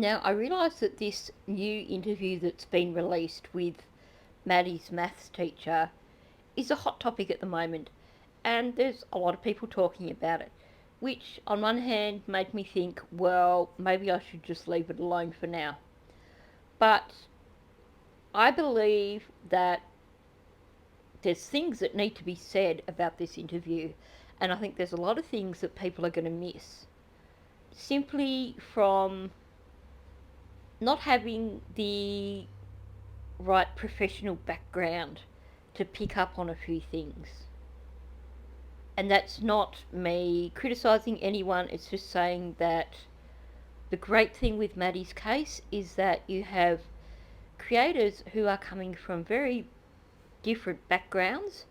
Now, I realise that this new interview that's been released with Maddie's maths teacher is a hot topic at the moment, and there's a lot of people talking about it, which on one hand made me think, well, maybe I should just leave it alone for now. But I believe that there's things that need to be said about this interview, and I think there's a lot of things that people are going to miss simply from not having the right professional background to pick up on a few things. And that's not me criticising anyone, it's just saying that the great thing with Maddie's case is that you have creators who are coming from very different backgrounds,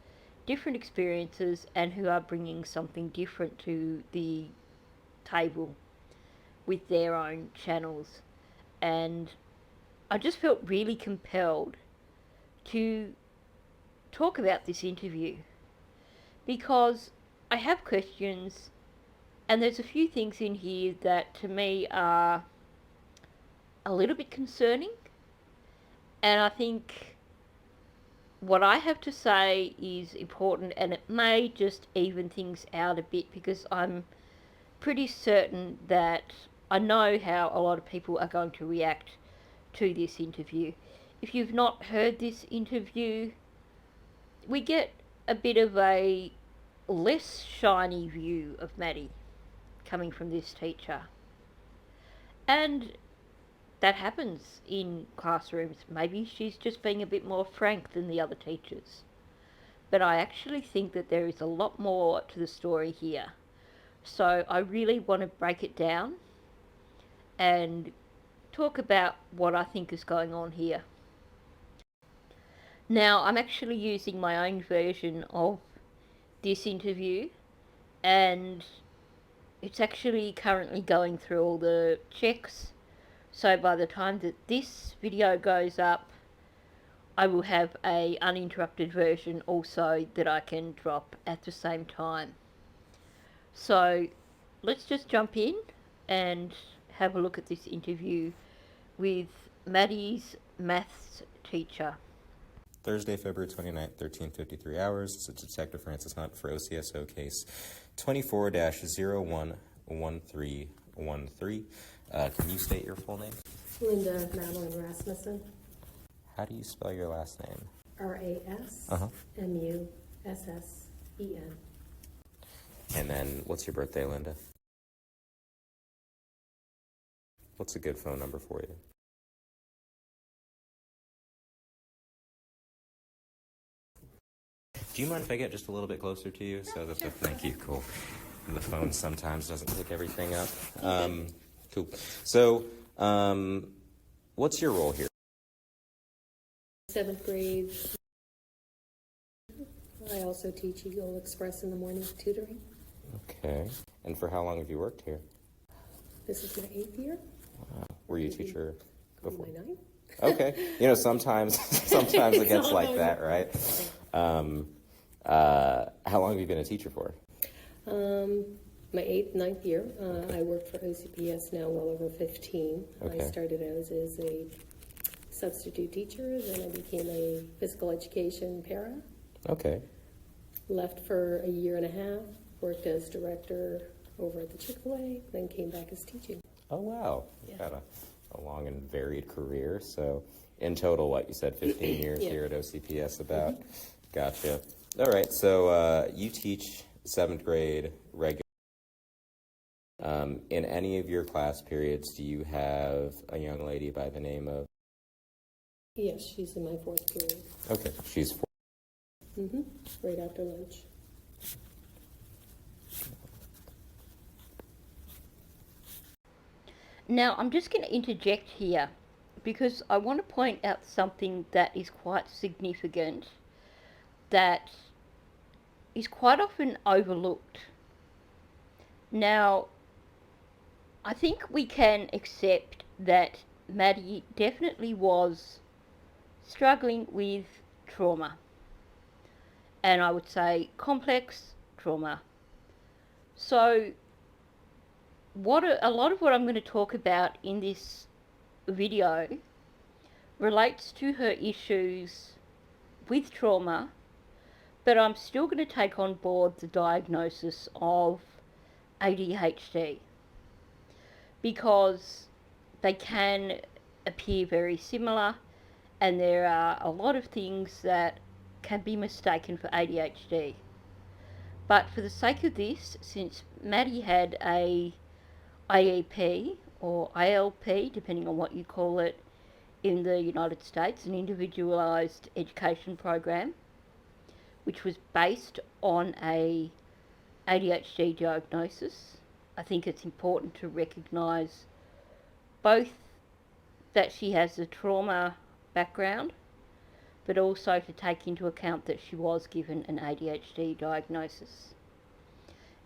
different experiences, and who are bringing something different to the table with their own channels. And I just felt really compelled to talk about this interview because I have questions, and there's a few things in here that to me are a little bit concerning, and I think what I have to say is important, and it may just even things out a bit because I'm pretty certain that I know how a lot of people are going to react to this interview. If you've not heard this interview, we get a bit of a less shiny view of Maddie coming from this teacher. And that happens in classrooms. Maybe she's just being a bit more frank than the other teachers. But I actually think that there is a lot more to the story here. So I really want to break it down and talk about what I think is going on here. Now, I'm actually using my own version of this interview, and it's actually currently going through all the checks. So by the time that this video goes up, I will have a uninterrupted version also that I can drop at the same time. So let's just jump in and have a look at this interview with Maddie's maths teacher. Thursday, February 29th, 13:53 hours. This is Detective Francis Hunt for OCSO case 24-011313. Can you state your full name? Linda Madeline Rasmussen. How do you spell your last name? Rasmussen. And then what's your birthday, Linda? What's a good phone number for you? Do you mind if I get just a little bit closer to you so that thank you, cool. The phone sometimes doesn't pick everything up. Cool. So, what's your role here? 7th grade. I also teach Eagle Express in the morning tutoring. Okay. And for how long have you worked here? This is my 8th year. Wow. Were you a teacher before? My 9th. Okay. You know, sometimes it gets like that, right? How long have you been a teacher for? My 8th, 9th year. I work for OCPS now well over 15. Okay. I started out as a substitute teacher, then I became a physical education para. Okay. Left for a year and a half, worked as director over at the Chick-fil-A, then came back as teaching. Oh, wow. Yeah. You've had a long and varied career. So in total, what you said, 15 years Yeah. here at OCPS about. Gotcha. All right. So you teach 7th grade regular. In any of your class periods, do you have a young lady by the name of? Yes, she's in my 4th period. Okay. She's 4. Right after lunch. Now, I'm just going to interject here because I want to point out something that is quite significant that is quite often overlooked. Now, I think we can accept that Maddie definitely was struggling with trauma, and I would say complex trauma. So a lot of what I'm going to talk about in this video relates to her issues with trauma, but I'm still going to take on board the diagnosis of ADHD because they can appear very similar, and there are a lot of things that can be mistaken for ADHD. But for the sake of this, since Maddie had a IEP or ILP, depending on what you call it in the United States, an individualised education program, which was based on a ADHD diagnosis, I think it's important to recognise both that she has a trauma background, but also to take into account that she was given an ADHD diagnosis.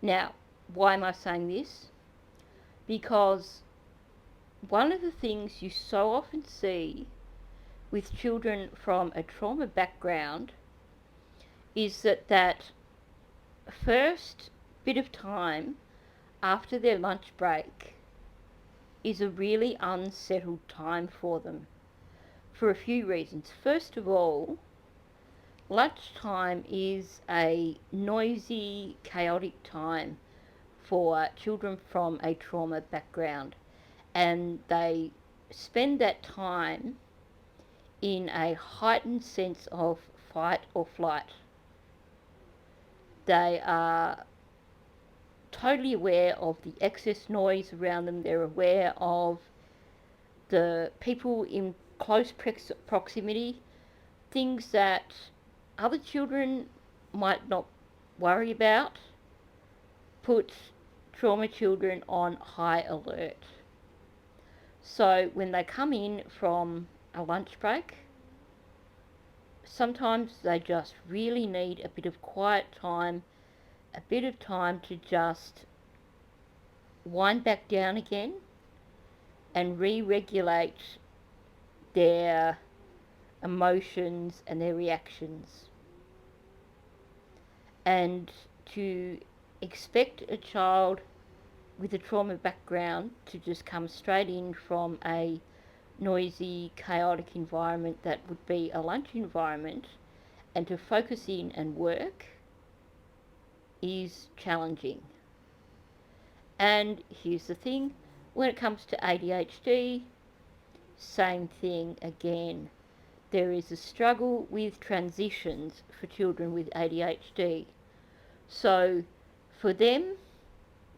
Now, why am I saying this? Because one of the things you so often see with children from a trauma background is that first bit of time after their lunch break is a really unsettled time for them for a few reasons. First of all, lunchtime is a noisy, chaotic time for children from a trauma background, and they spend that time in a heightened sense of fight or flight. They are totally aware of the excess noise around them. They're aware of the people in close proximity, things that other children might not worry about, put trauma children on high alert. So when they come in from a lunch break, sometimes they just really need a bit of quiet time, a bit of time to just wind back down again and re-regulate their emotions and their reactions. And to expect a child with a trauma background to just come straight in from a noisy, chaotic environment that would be a lunch environment and to focus in and work is challenging. And here's the thing, when it comes to ADHD, same thing again. There is a struggle with transitions for children with ADHD. So for them,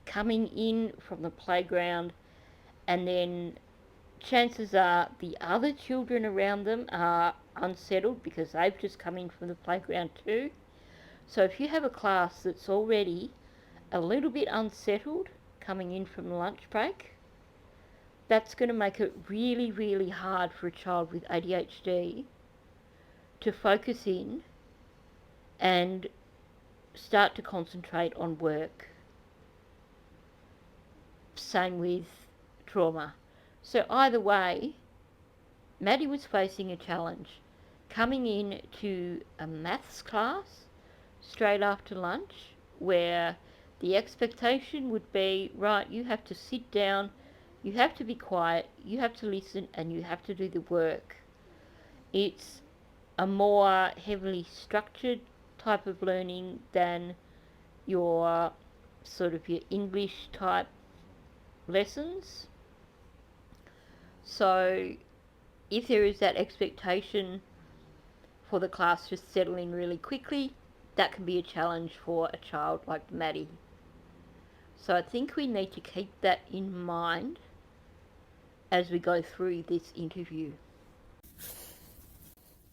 coming in from the playground, and then chances are the other children around them are unsettled because they've just come in from the playground too. So if you have a class that's already a little bit unsettled coming in from the lunch break, that's going to make it really, really hard for a child with ADHD to focus in and start to concentrate on work. Same with trauma. So either way, Maddie was facing a challenge. Coming in to a maths class straight after lunch where the expectation would be, right, you have to sit down, you have to be quiet, you have to listen, and you have to do the work. It's a more heavily structured type of learning than your sort of your English type lessons. So if there is that expectation for the class to settle in really quickly, that can be a challenge for a child like Maddie. So I think we need to keep that in mind as we go through this interview.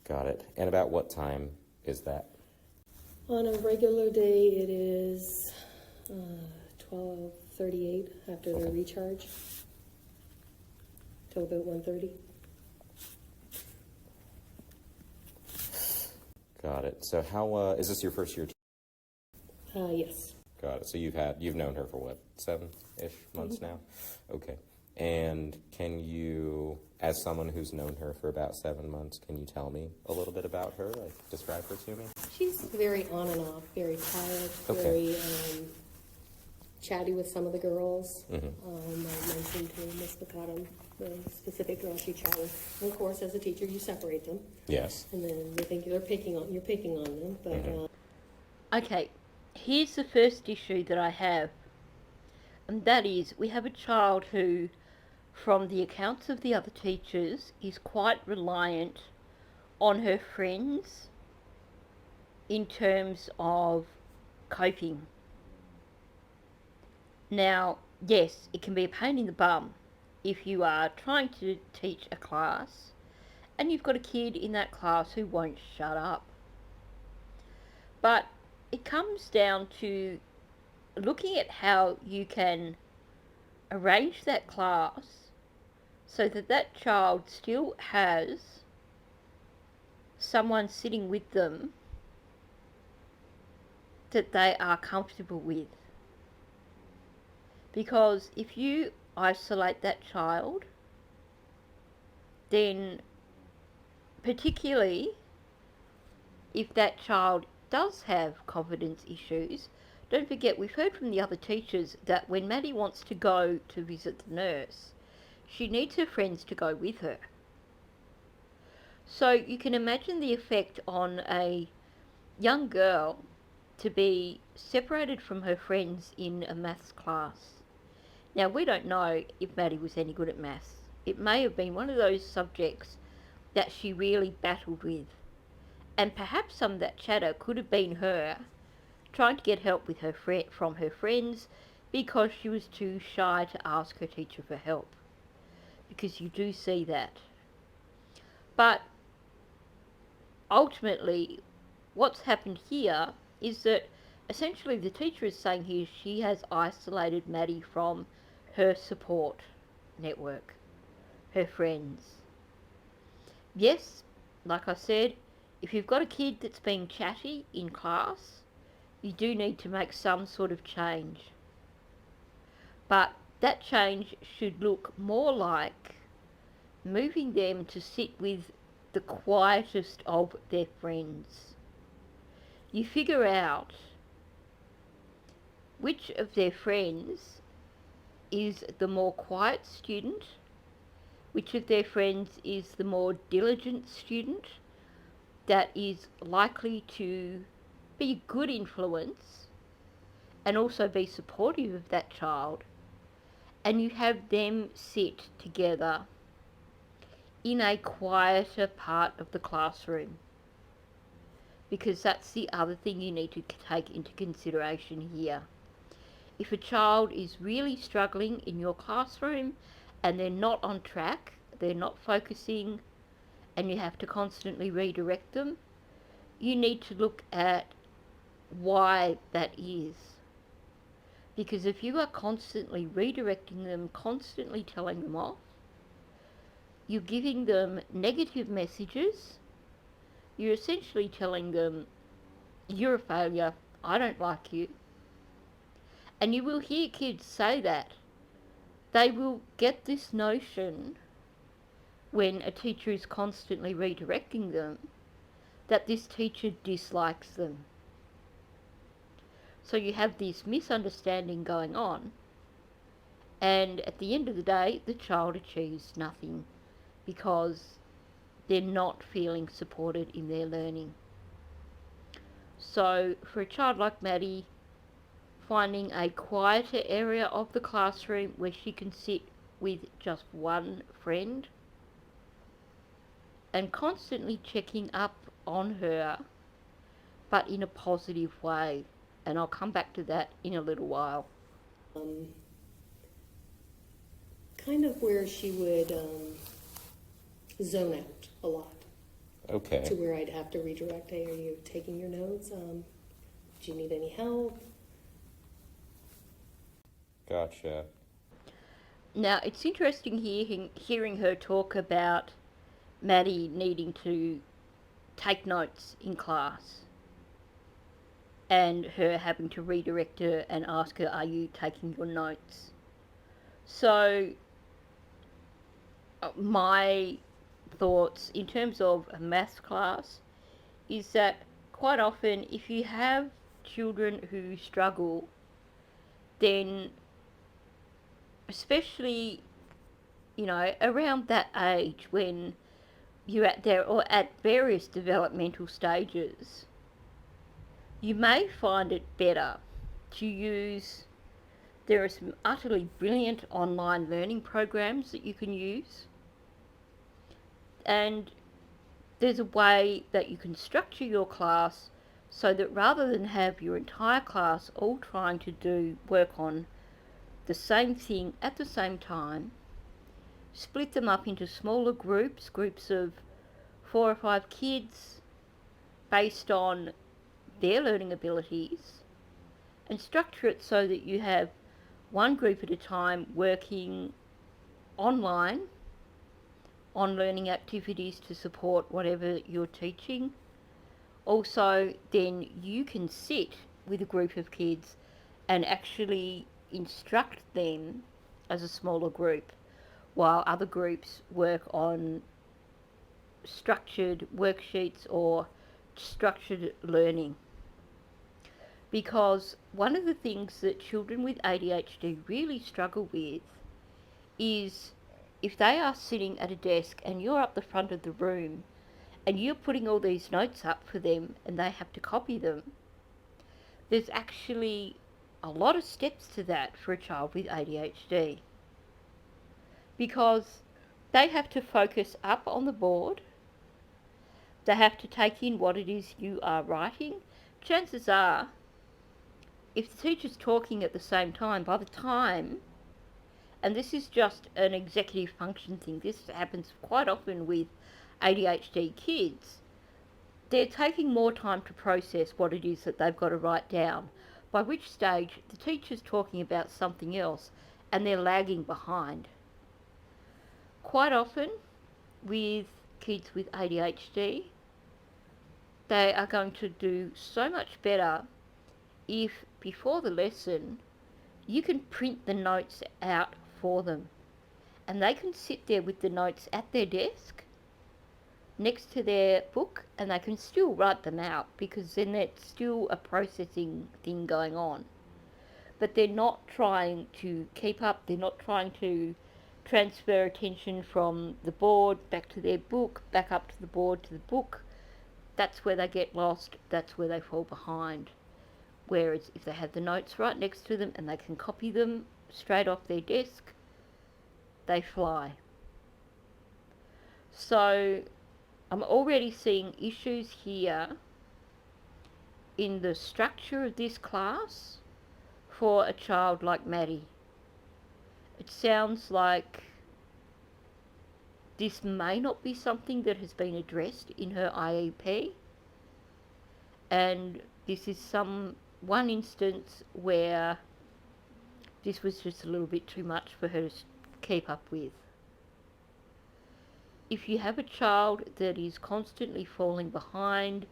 Got it. And about what time is that? On a regular day, it is 12:38 after their recharge till about 1:30. Got it. So how is this your first year? Yes. Got it. So you've known her for what, 7-ish months now? Okay. And can you, as someone who's known her for about 7 months, can you tell me a little bit about her? Like, describe her to me? She's very on and off, very tired, Okay. very chatty with some of the girls. Mhm. I mentioned to Miss McCottom the specific girl she chatted with. And of course, as a teacher, you separate them, Yes. and then you think you're picking on them. But Mhm. Okay, here's the first issue that I have, and that is we have a child who, from the accounts of the other teachers, is quite reliant on her friends in terms of coping. Now, yes, it can be a pain in the bum if you are trying to teach a class and you've got a kid in that class who won't shut up. But it comes down to looking at how you can arrange that class so that that child still has someone sitting with them that they are comfortable with. Because if you isolate that child, then particularly if that child does have confidence issues, don't forget we've heard from the other teachers that when Maddie wants to go to visit the nurse, she needs her friends to go with her. So you can imagine the effect on a young girl to be separated from her friends in a maths class. Now, we don't know if Maddie was any good at maths. It may have been one of those subjects that she really battled with. And perhaps some of that chatter could have been her trying to get help with from her friends because she was too shy to ask her teacher for help. Because you do see that. But ultimately, what's happened here is that essentially the teacher is saying here she has isolated Maddie from her support network, her friends. Yes, like I said, if you've got a kid that's being chatty in class, you do need to make some sort of change. But that change should look more like moving them to sit with the quietest of their friends. You figure out which of their friends is the more quiet student, which of their friends is the more diligent student that is likely to be a good influence and also be supportive of that child, and you have them sit together in a quieter part of the classroom, because that's the other thing you need to take into consideration here. If a child is really struggling in your classroom and they're not on track, they're not focusing, and you have to constantly redirect them, you need to look at why that is. Because if you are constantly redirecting them, constantly telling them off, you're giving them negative messages. You're essentially telling them, you're a failure, I don't like you. And you will hear kids say that. They will get this notion when a teacher is constantly redirecting them that this teacher dislikes them. So you have this misunderstanding going on, and at the end of the day, the child achieves nothing because they're not feeling supported in their learning. So for a child like Maddie, finding a quieter area of the classroom where she can sit with just one friend and constantly checking up on her, but in a positive way. And I'll come back to that in a little while. Kind of where she would zone out a lot, to Okay. where I'd have to redirect. Hey, are you taking your notes? Do you need any help? Gotcha. Now, it's interesting hearing her talk about Maddie needing to take notes in class and her having to redirect her and ask her, are you taking your notes? So, my thoughts in terms of a maths class is that quite often if you have children who struggle then especially, around that age when you're at there or at various developmental stages, you may find it better to use. There are some utterly brilliant online learning programs that you can use, and there's a way that you can structure your class so that rather than have your entire class all trying to do work on the same thing at the same time, split them up into smaller groups of 4 or 5 kids based on their learning abilities, and structure it so that you have one group at a time working online on learning activities to support whatever you're teaching. Also, then you can sit with a group of kids and actually instruct them as a smaller group, while other groups work on structured worksheets or structured learning. Because one of the things that children with ADHD really struggle with is if they are sitting at a desk and you're up the front of the room and you're putting all these notes up for them and they have to copy them, there's actually a lot of steps to that for a child with ADHD. Because they have to focus up on the board, they have to take in what it is you are writing. Chances are, if the teacher's talking at the same time, by the time, and this is just an executive function thing, this happens quite often with ADHD kids, they're taking more time to process what it is that they've got to write down, by which stage the teacher's talking about something else and they're lagging behind. Quite often with kids with ADHD, they are going to do so much better if before the lesson you can print the notes out for them and they can sit there with the notes at their desk next to their book and they can still write them out, because then it's still a processing thing going on. But they're not trying to keep up, they're not trying to transfer attention from the board back to their book, back up to the board to the book. That's where they get lost, that's where they fall behind. Whereas if they have the notes right next to them and they can copy them straight off their desk, they fly. So I'm already seeing issues here in the structure of this class for a child like Maddie. It sounds like this may not be something that has been addressed in her IEP, and this is one instance where this was just a little bit too much for her to keep up with. If you have a child that is constantly falling behind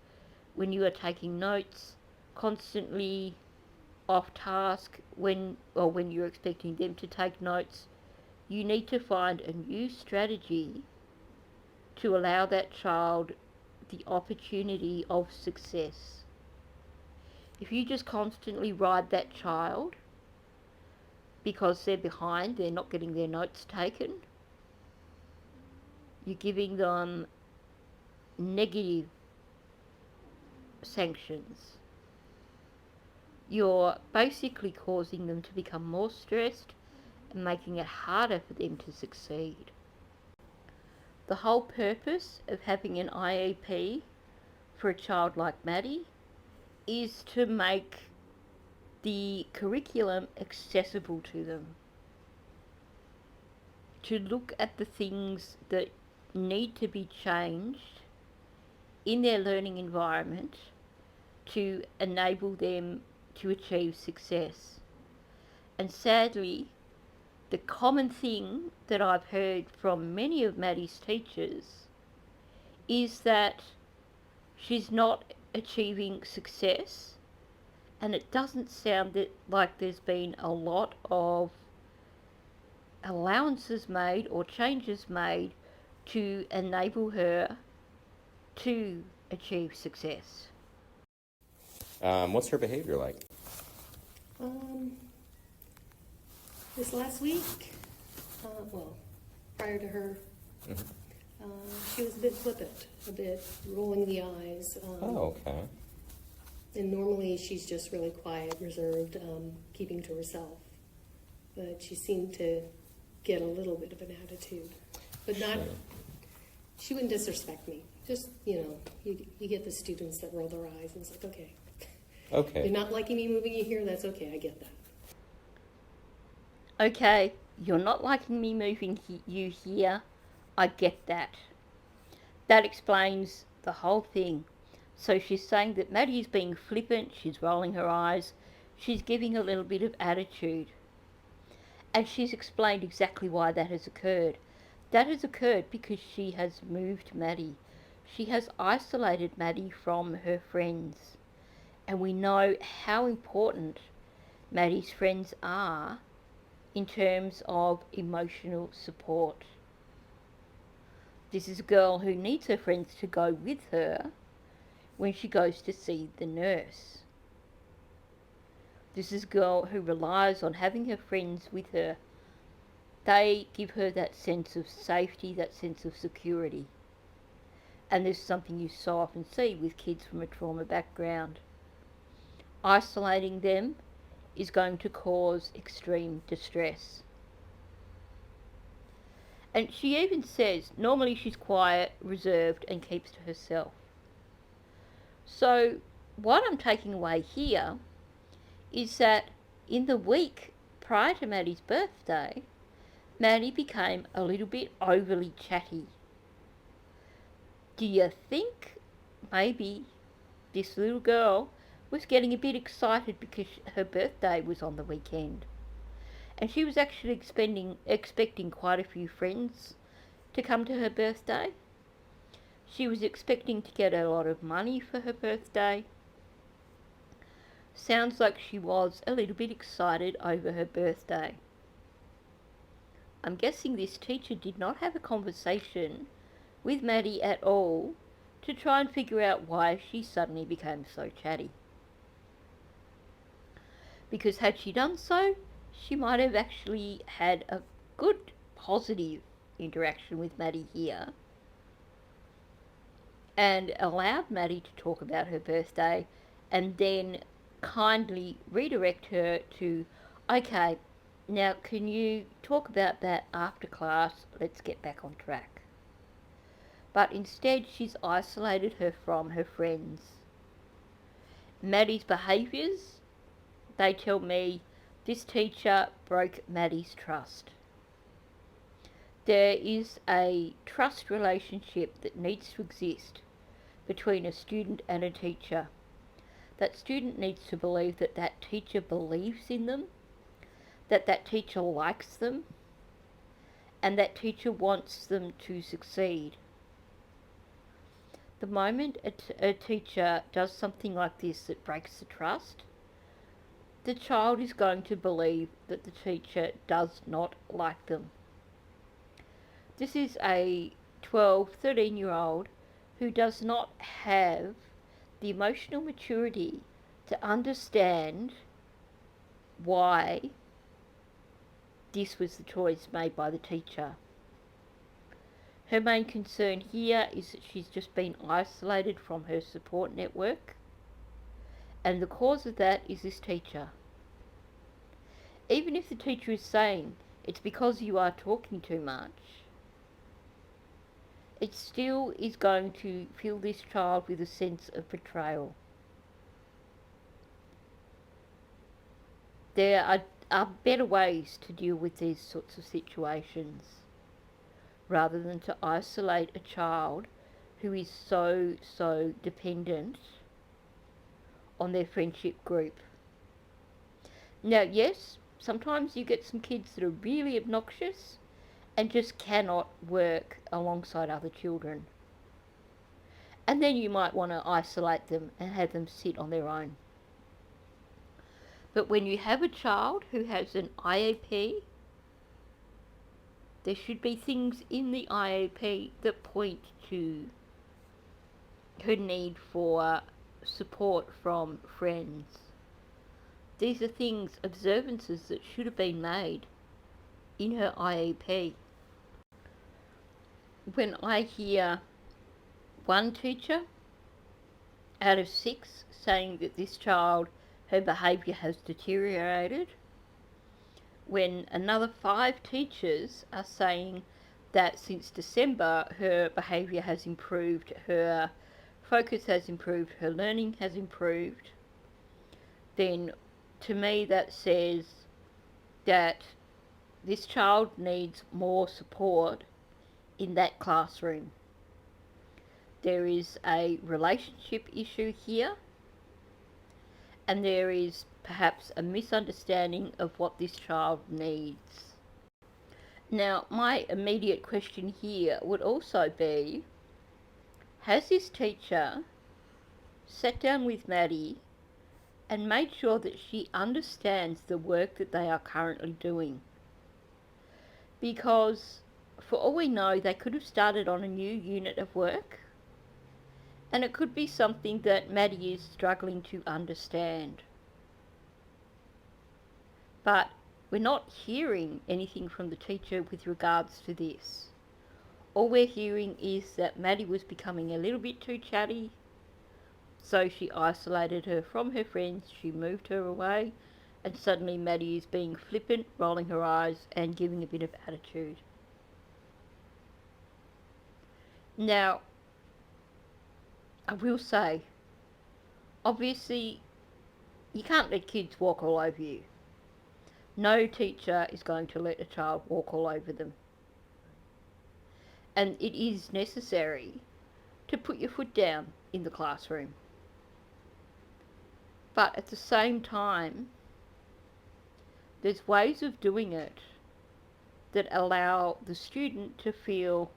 when you are taking notes, constantly off task when you're expecting them to take notes, you need to find a new strategy to allow that child the opportunity of success. If you just constantly ride that child because they're behind, they're not getting their notes taken, you're giving them negative sanctions. You're basically causing them to become more stressed and making it harder for them to succeed. The whole purpose of having an IEP for a child like Maddie is to make the curriculum accessible to them, to look at the things that need to be changed in their learning environment to enable them to achieve success. And sadly, the common thing that I've heard from many of Maddie's teachers is that she's not achieving success, and it doesn't sound like there's been a lot of allowances made or changes made to enable her to achieve success. What's her behavior like? This last week, well, prior to her, she was a bit flippant, a bit rolling the eyes. Oh, okay. And normally she's just really quiet, reserved, keeping to herself. But she seemed to get a little bit of an attitude. But not, Sure. she wouldn't disrespect me. Just, you get the students that roll their eyes and it's like, okay. Okay. You're not liking me moving you here, that's okay, I get that. Okay, you're not liking me moving you here. I get that. That explains the whole thing. So she's saying that Maddie's being flippant, she's rolling her eyes, she's giving a little bit of attitude. And she's explained exactly why that has occurred. That has occurred because she has moved Maddie. She has isolated Maddie from her friends. And we know how important Maddie's friends are in terms of emotional support. This is a girl who needs her friends to go with her when she goes to see the nurse. This is a girl who relies on having her friends with her. They give her that sense of safety, that sense of security. And this is something you so often see with kids from a trauma background. Isolating them is going to cause extreme distress. And she even says normally she's quiet, reserved, and keeps to herself. So, what I'm taking away here is that in the week prior to Maddie's birthday, Maddie became a little bit overly chatty. Do you think maybe this little girl was getting a bit excited because her birthday was on the weekend? And she was actually expecting quite a few friends to come to her birthday. She was expecting to get a lot of money for her birthday. Sounds like she was a little bit excited over her birthday. I'm guessing this teacher did not have a conversation with Maddie at all to try and figure out why she suddenly became so chatty. Because had she done so, she might have actually had a good, positive interaction with Maddie here and allowed Maddie to talk about her birthday and then kindly redirect her to, okay, now can you talk about that after class? Let's get back on track. But instead, she's isolated her from her friends. Maddie's behaviours, they tell me, this teacher broke Maddie's trust. There is a trust relationship that needs to exist between a student and a teacher. That student needs to believe that that teacher believes in them, that that teacher likes them, and that teacher wants them to succeed. The moment a teacher does something like this that breaks the trust, the child is going to believe that the teacher does not like them. This is a 12, 13-year-old who does not have the emotional maturity to understand why this was the choice made by the teacher. Her main concern here is that she's just been isolated from her support network, and the cause of that is this teacher. Even if the teacher is saying it's because you are talking too much, it still is going to fill this child with a sense of betrayal. There are better ways to deal with these sorts of situations rather than to isolate a child who is so dependent on their friendship group. Now, yes, sometimes you get some kids that are really obnoxious and just cannot work alongside other children. And then you might want to isolate them and have them sit on their own. But when you have a child who has an IEP, there should be things in the IEP that point to her need for support from friends. These are things, observances that should have been made in her IEP. When I hear one teacher out of 6 saying that this child, her behaviour has deteriorated, when another 5 teachers are saying that since December her behaviour has improved, her focus has improved, her learning has improved, then to me that says that this child needs more support in that classroom. There is a relationship issue here, and there is perhaps a misunderstanding of what this child needs. Now, my immediate question here would also be, has this teacher sat down with Maddie and made sure that she understands the work that they are currently doing? Because for all we know, they could have started on a new unit of work, and it could be something that Maddie is struggling to understand. But we're not hearing anything from the teacher with regards to this. All we're hearing is that Maddie was becoming a little bit too chatty, so she isolated her from her friends, she moved her away, and suddenly Maddie is being flippant, rolling her eyes, and giving a bit of attitude. Now, I will say, obviously, you can't let kids walk all over you. No teacher is going to let a child walk all over them. And it is necessary to put your foot down in the classroom. But at the same time, there's ways of doing it that allow the student to feel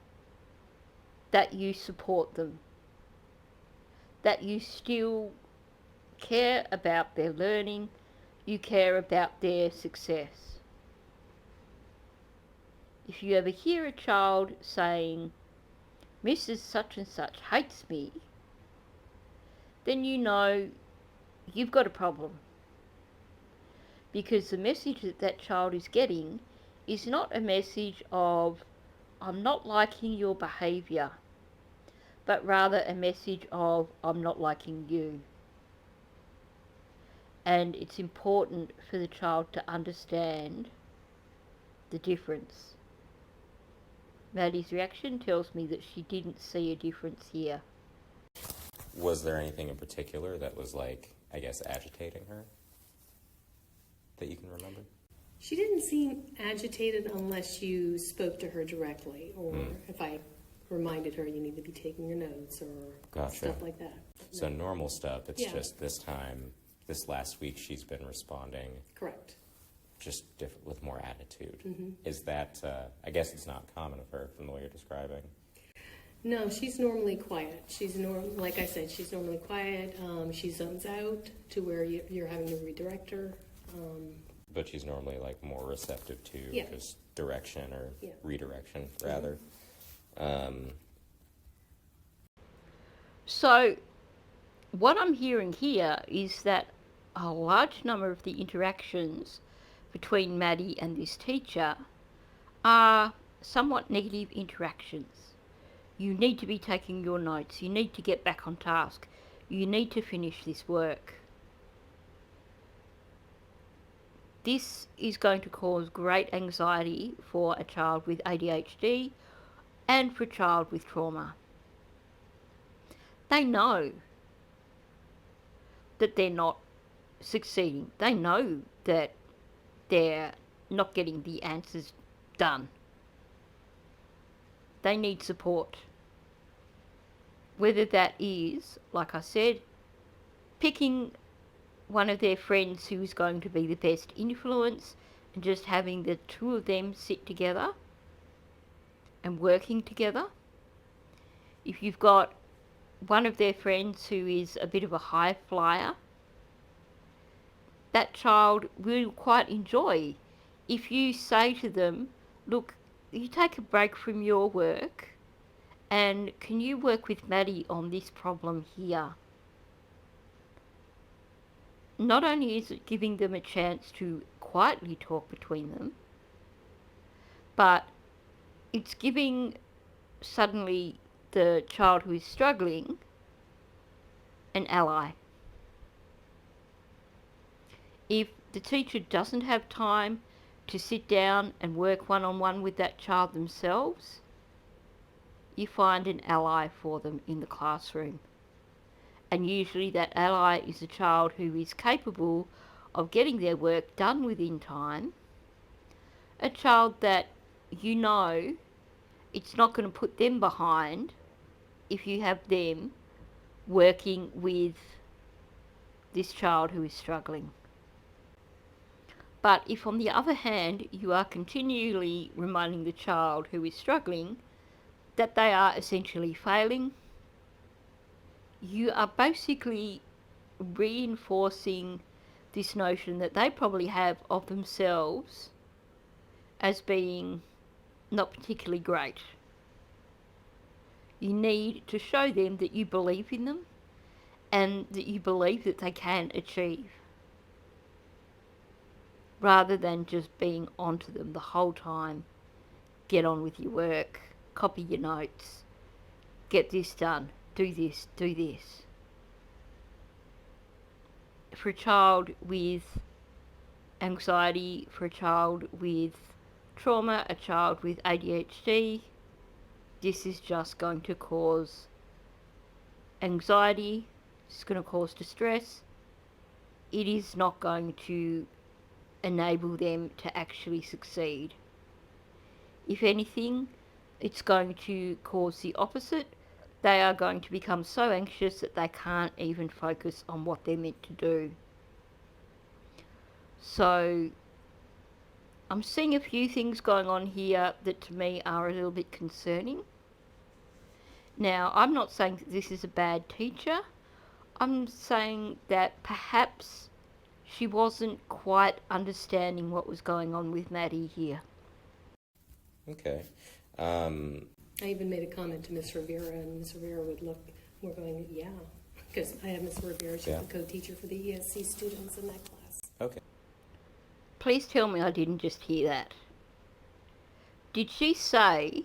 that you support them, that you still care about their learning, you care about their success. If you ever hear a child saying, Mrs. Such and Such hates me, then you know you've got a problem. Because the message that that child is getting is not a message of, I'm not liking your behaviour, but rather a message of, I'm not liking you. And it's important for the child to understand the difference. Maddie's reaction tells me that she didn't see a difference here. Was there anything in particular that was, like, I guess, agitating her that you can remember? She didn't seem agitated unless you spoke to her directly, or if I reminded her you need to be taking your notes, or Gotcha. stuff like that. So normal stuff, it's Yeah. just this last week she's been responding Correct. just with more attitude. Mm-hmm. Is that, I guess it's not common of her from the way you're describing. No, she's normally quiet. Like I said, she's normally quiet. She zones out to where you're having to redirect her. But she's normally, like, more receptive to Yeah. just direction or Yeah. redirection, rather. So, what I'm hearing here is that a large number of the interactions between Maddie and this teacher are somewhat negative interactions. You need to be taking your notes. You need to get back on task. You need to finish this work. This is going to cause great anxiety for a child with ADHD and for a child with trauma. They know that they're not succeeding. They know that they're not getting the answers done. They need support. Whether that is, like I said, picking one of their friends who is going to be the best influence and just having the two of them sit together and working together. If you've got one of their friends who is a bit of a high flyer, that child will quite enjoy if you say to them, look, you take a break from your work and can you work with Maddie on this problem here? Not only is it giving them a chance to quietly talk between them, but it's giving suddenly the child who is struggling an ally. If the teacher doesn't have time to sit down and work one-on-one with that child themselves, you find an ally for them in the classroom. And usually that ally is a child who is capable of getting their work done within time, a child that you know it's not going to put them behind if you have them working with this child who is struggling. But if, on the other hand, you are continually reminding the child who is struggling that they are essentially failing, you are basically reinforcing this notion that they probably have of themselves as being not particularly great. You need to show them that you believe in them and that you believe that they can achieve, rather than just being onto them the whole time. Get on with your work, copy your notes, get this done, do this, do this. For a child with anxiety, for a child with trauma, a child with ADHD, this is just going to cause anxiety, it's going to cause distress. It is not going to enable them to actually succeed. If anything, it's going to cause the opposite. They are going to become so anxious that they can't even focus on what they're meant to do. So I'm seeing a few things going on here that to me are a little bit concerning. Now, I'm not saying that this is a bad teacher. I'm saying that perhaps she wasn't quite understanding what was going on with Maddie here. Okay. I even made a comment to Miss Rivera, and Miss Rivera would look, we're going, yeah, because I have Miss Rivera, she's Yeah. the co-teacher for the ESC students in that class. Okay. Please tell me I didn't just hear that. Did she say,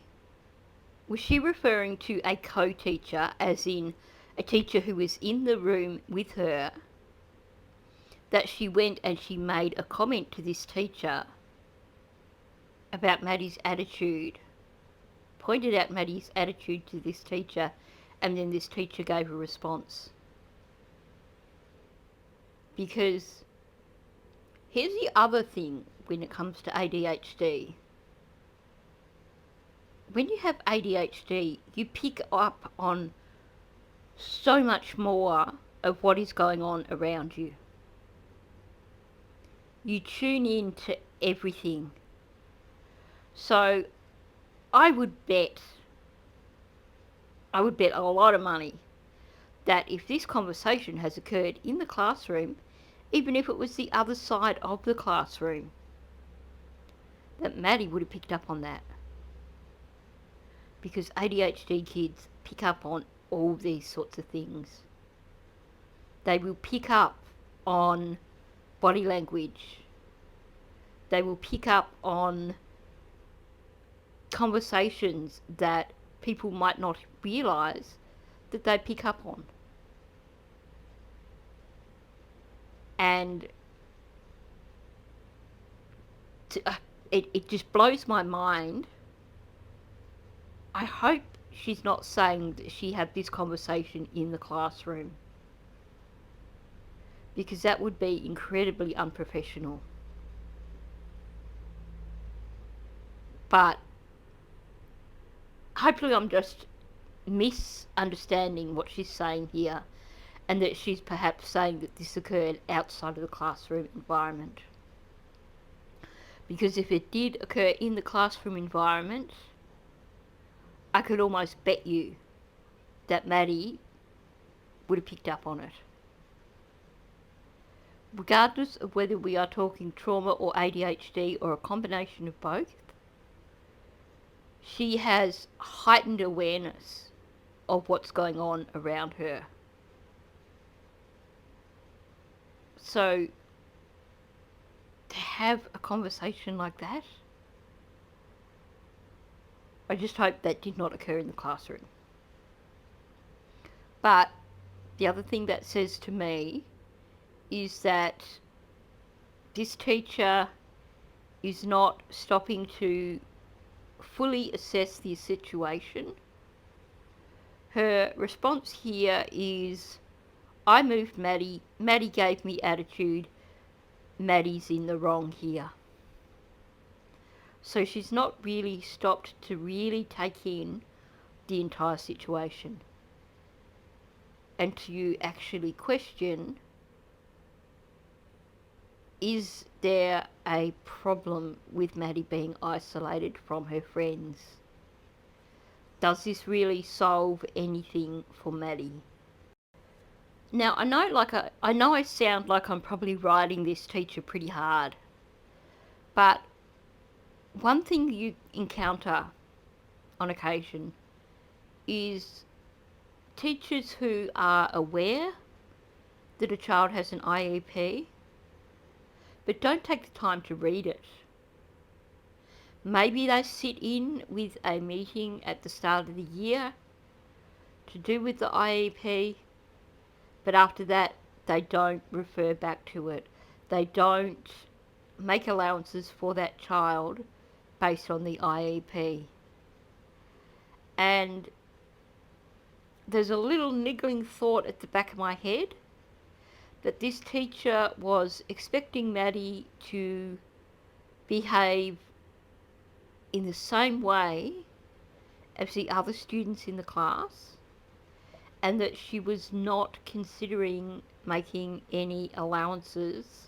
was she referring to a co-teacher, as in a teacher who was in the room with her, that she went and she made a comment to this teacher about Maddie's attitude, pointed out Maddie's attitude to this teacher, and then this teacher gave a response? Because here's the other thing when it comes to ADHD. When you have ADHD, you pick up on so much more of what is going on around you. You tune in to everything. So I would bet a lot of money that if this conversation has occurred in the classroom, even if it was the other side of the classroom, that Maddie would have picked up on that. Because ADHD kids pick up on all these sorts of things. They will pick up on body language. They will pick up on conversations that people might not realise that they pick up on. And it just blows my mind. I hope she's not saying that she had this conversation in the classroom, because that would be incredibly unprofessional. But hopefully I'm just misunderstanding what she's saying here, and that she's perhaps saying that this occurred outside of the classroom environment. Because if it did occur in the classroom environment, I could almost bet you that Maddie would have picked up on it. Regardless of whether we are talking trauma or ADHD or a combination of both, she has heightened awareness of what's going on around her. So, to have a conversation like that, I just hope that did not occur in the classroom. But the other thing that says to me is that this teacher is not stopping to fully assess the situation. Her response here is, I moved Maddie, Maddie gave me attitude, Maddie's in the wrong here. So she's not really stopped to really take in the entire situation and to actually question, is there a problem with Maddie being isolated from her friends? Does this really solve anything for Maddie? Now, I know I sound like I'm probably riding this teacher pretty hard, but one thing you encounter on occasion is teachers who are aware that a child has an IEP, but don't take the time to read it. Maybe they sit in with a meeting at the start of the year to do with the IEP, but after that they don't refer back to it. They don't make allowances for that child based on the IEP. And there's a little niggling thought at the back of my head that this teacher was expecting Maddie to behave in the same way as the other students in the class, and that she was not considering making any allowances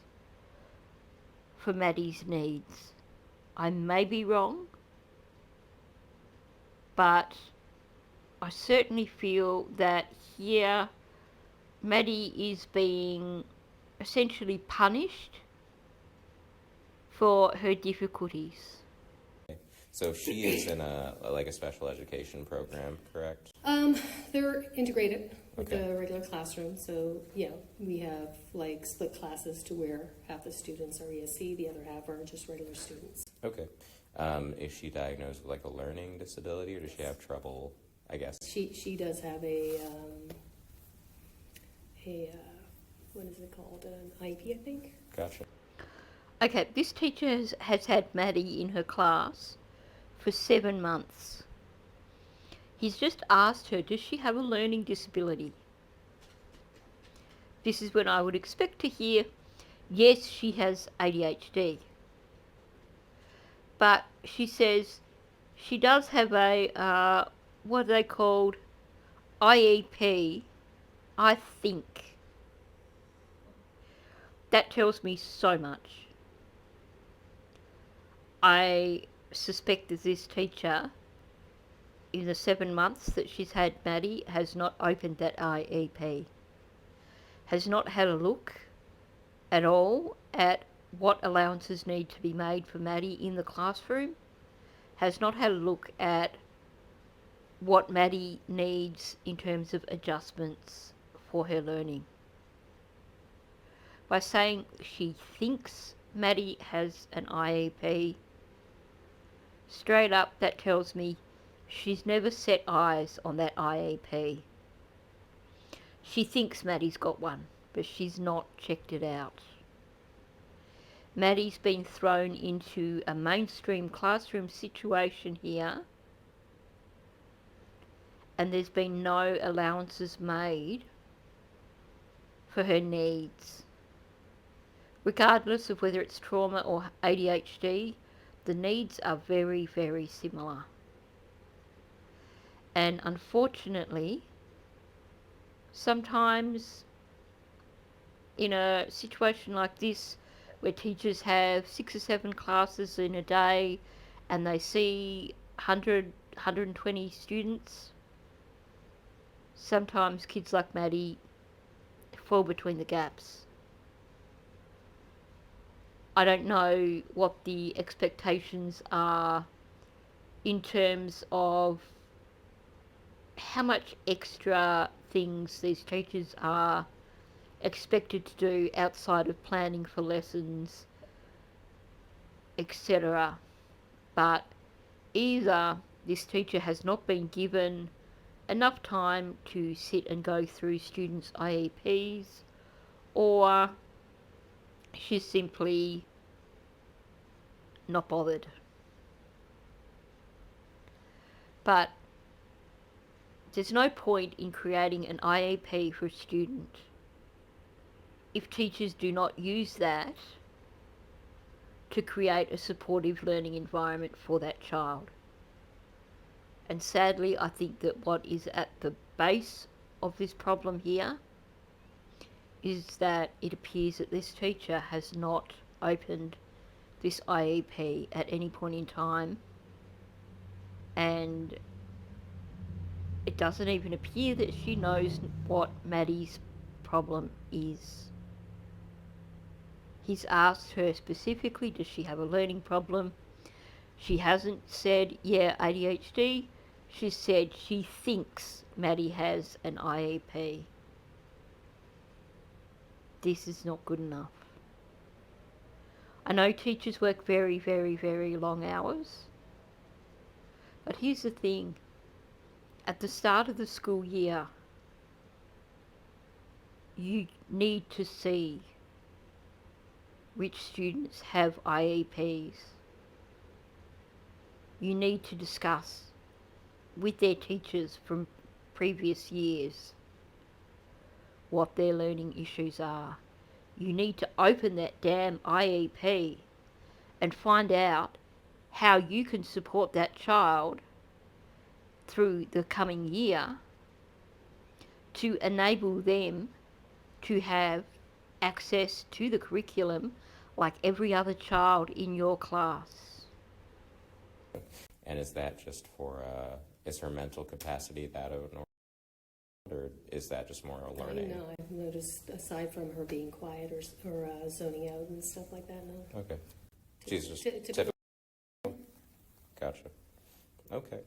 for Maddie's needs. I may be wrong, but I certainly feel that here Maddie is being essentially punished for her difficulties. So she is in a special education program, correct? They're integrated with Okay. the regular classroom. So yeah, we have like split classes to where half the students are ESC, the other half are just regular students. Okay. Is she diagnosed with like a learning disability, or does she have trouble, I guess? She does have a what is it called? An IEP, I think. Gotcha. Okay, this teacher has had Maddie in her class for 7 months. He's just asked her, does she have a learning disability? This is when I would expect to hear, yes, she has ADHD. But she says she does have a, what are they called? IEP, I think. That tells me so much. I suspect that this teacher, in the 7 months that she's had Maddie, has not opened that IEP, has not had a look at all at what allowances need to be made for Maddie in the classroom, has not had a look at what Maddie needs in terms of adjustments for her learning. By saying she thinks Maddie has an IEP, straight up that tells me she's never set eyes on that IEP. She thinks Maddie's got one, but she's not checked it out. Maddie's been thrown into a mainstream classroom situation here, and there's been no allowances made for her needs. Regardless of whether it's trauma or ADHD, the needs are very, very similar. And unfortunately, sometimes in a situation like this, where teachers have 6 or 7 classes in a day and they see 120 students, sometimes kids like Maddie fall between the gaps. I don't know what the expectations are in terms of how much extra things these teachers are expected to do outside of planning for lessons, etc. But either this teacher has not been given enough time to sit and go through students' IEPs, or she's simply not bothered. But there's no point in creating an IEP for a student if teachers do not use that to create a supportive learning environment for that child. And sadly, I think that what is at the base of this problem here is that it appears that this teacher has not opened this IEP at any point in time, and it doesn't even appear that she knows what Maddie's problem is. He's asked her specifically, does she have a learning problem? She hasn't said, yeah, ADHD. She said she thinks Maddie has an IEP. This is not good enough. I know teachers work very, very, very long hours. But here's the thing. At the start of the school year, you need to see which students have IEPs. You need to discuss with their teachers from previous years what their learning issues are. You need to open that damn IEP and find out how you can support that child through the coming year to enable them to have access to the curriculum like every other child in your class. And is that just for, is her mental capacity that of an or is that just more a learning? No, I've noticed, aside from her being quiet or zoning out and stuff like that, no. Okay. She's just Typical. Gotcha. Okay.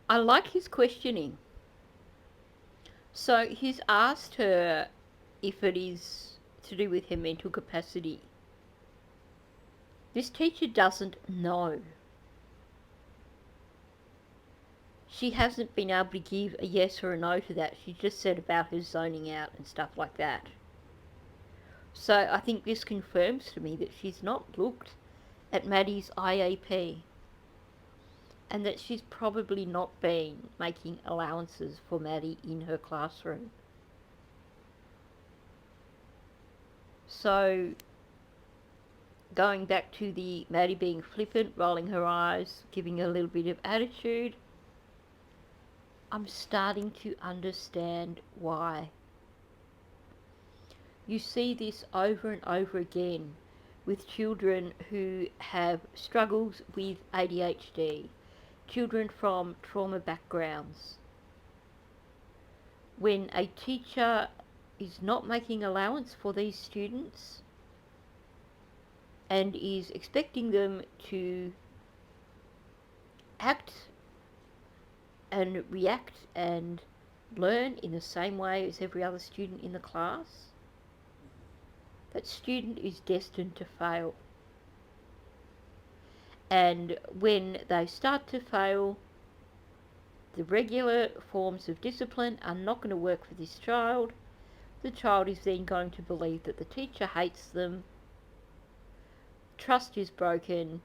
I like his questioning. So he's asked her if it is to do with her mental capacity. This teacher doesn't know. She hasn't been able to give a yes or a no to that. She just said about her zoning out and stuff like that. So I think this confirms to me that she's not looked at Maddie's IEP, and that she's probably not been making allowances for Maddie in her classroom. So, going back to the Maddie being flippant, rolling her eyes, giving a little bit of attitude, I'm starting to understand why. You see this over and over again with children who have struggles with ADHD, children from trauma backgrounds. When a teacher is not making allowance for these students and is expecting them to act and react and learn in the same way as every other student in the class, that student is destined to fail. And when they start to fail, the regular forms of discipline are not going to work for this child. The child is then going to believe that the teacher hates them. Trust is broken.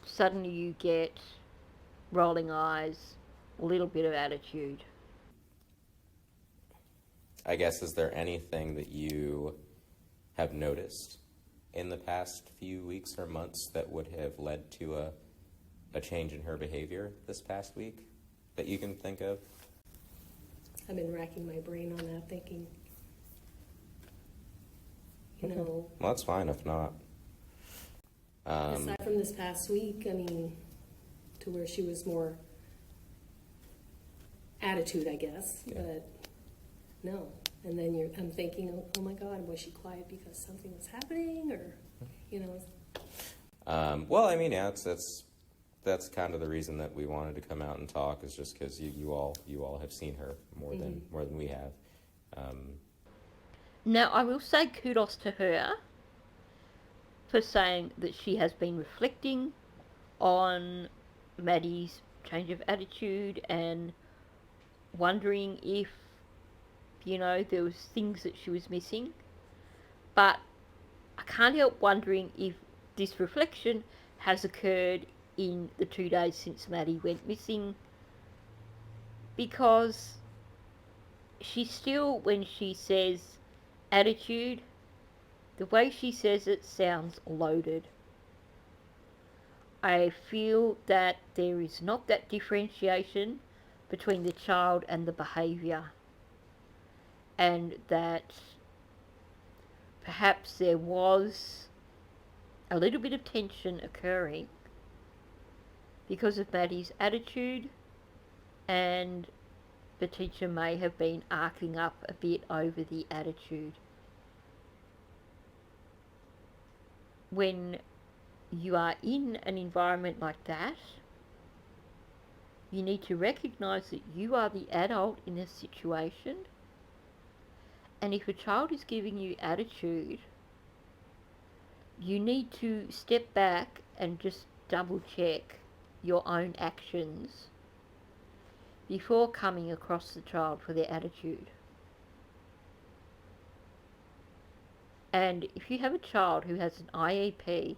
Suddenly you get rolling eyes, a little bit of attitude. I guess, is there anything that you have noticed in the past few weeks or months that would have led to a change in her behavior this past week that you can think of? I've been racking my brain on that, thinking, you know. Well, that's fine if not. Aside from this past week, I mean, to where she was more attitude, I guess, Yeah. but no. And then I'm thinking, oh my God, was she quiet because something was happening, or, you know? Well, I mean, yeah, that's kind of the reason that we wanted to come out and talk, is just because you all have seen her more than we have. Now, I will say kudos to her for saying that she has been reflecting on Maddie's change of attitude and wondering if, there was things that she was missing. But I can't help wondering if this reflection has occurred in the 2 days since Maddie went missing, because she still, when she says attitude, the way she says it sounds loaded. I feel that there is not that differentiation between the child and the behaviour, and that perhaps there was a little bit of tension occurring because of Maddie's attitude, and the teacher may have been arcing up a bit over the attitude. When you are in an environment like that, you need to recognise that you are the adult in this situation, and if a child is giving you attitude, you need to step back and just double check your own actions before coming across the child for their attitude. And if you have a child who has an IEP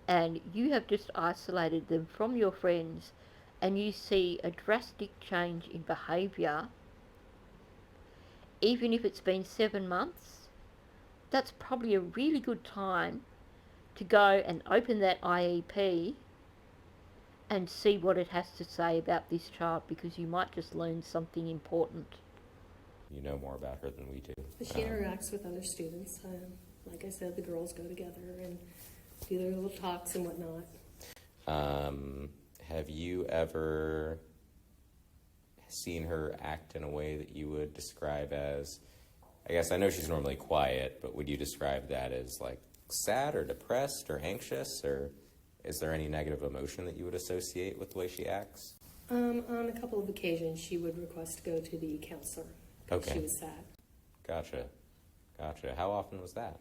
and you have just isolated them from your friends and you see a drastic change in behaviour, even if it's been 7 months, that's probably a really good time to go and open that IEP and see what it has to say about this child, because you might just learn something important. You know more about her than we do. But she interacts with other students. Like I said, the girls go together and do their little talks and whatnot. Have you ever seen her act in a way that you would describe as, I guess I know she's normally quiet, but would you describe that as like sad or depressed or anxious, or is there any negative emotion that you would associate with the way she acts? On a couple of occasions, she would request to go to the counselor because Okay. she was sad. Gotcha. How often was that?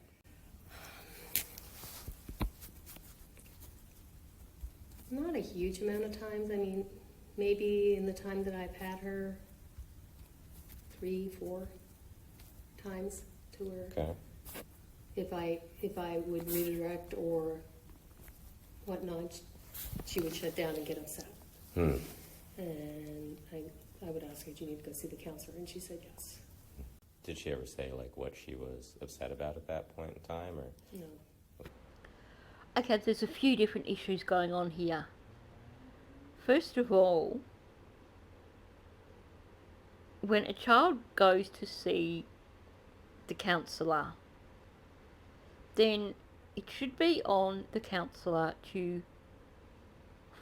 Not a huge amount of times. I mean, maybe in the time that I've had her, 3-4 times to where Okay. if I would redirect or whatnot, she would shut down and get upset. And I would ask her, do you need to go see the counselor? And she said yes. Did she ever say like what she was upset about at that point in time, or? No. Okay, there's a few different issues going on here. First of all, when a child goes to see the counsellor, then it should be on the counsellor to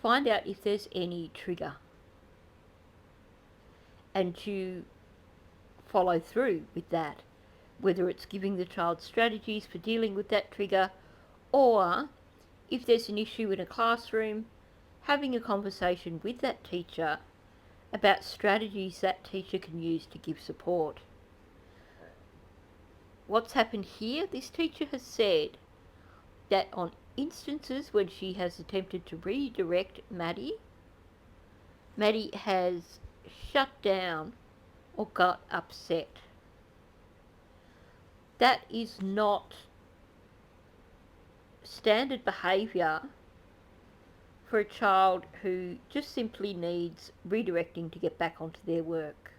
find out if there's any trigger and to follow through with that, whether it's giving the child strategies for dealing with that trigger, or if there's an issue in a classroom, having a conversation with that teacher about strategies that teacher can use to give support. What's happened here, this teacher has said that on instances when she has attempted to redirect Maddie, Maddie has shut down or got upset. That is not standard behaviour for a child who just simply needs redirecting to get back onto their work.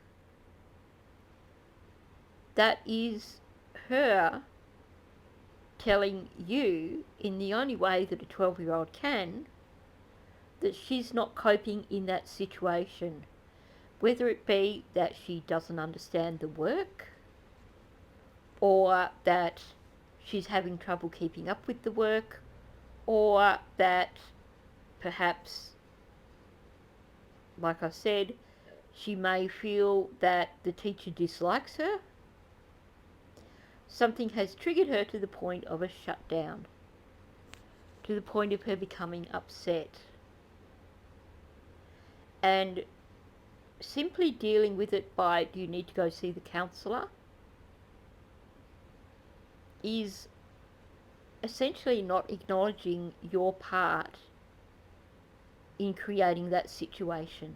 That is her telling you, in the only way that a 12-year-old can, that she's not coping in that situation, whether it be that she doesn't understand the work, or that she's having trouble keeping up with the work, or that perhaps, like I said, she may feel that the teacher dislikes her. Something has triggered her to the point of a shutdown, to the point of her becoming upset. And simply dealing with it by, do you need to go see the counsellor, is essentially not acknowledging your part in creating that situation.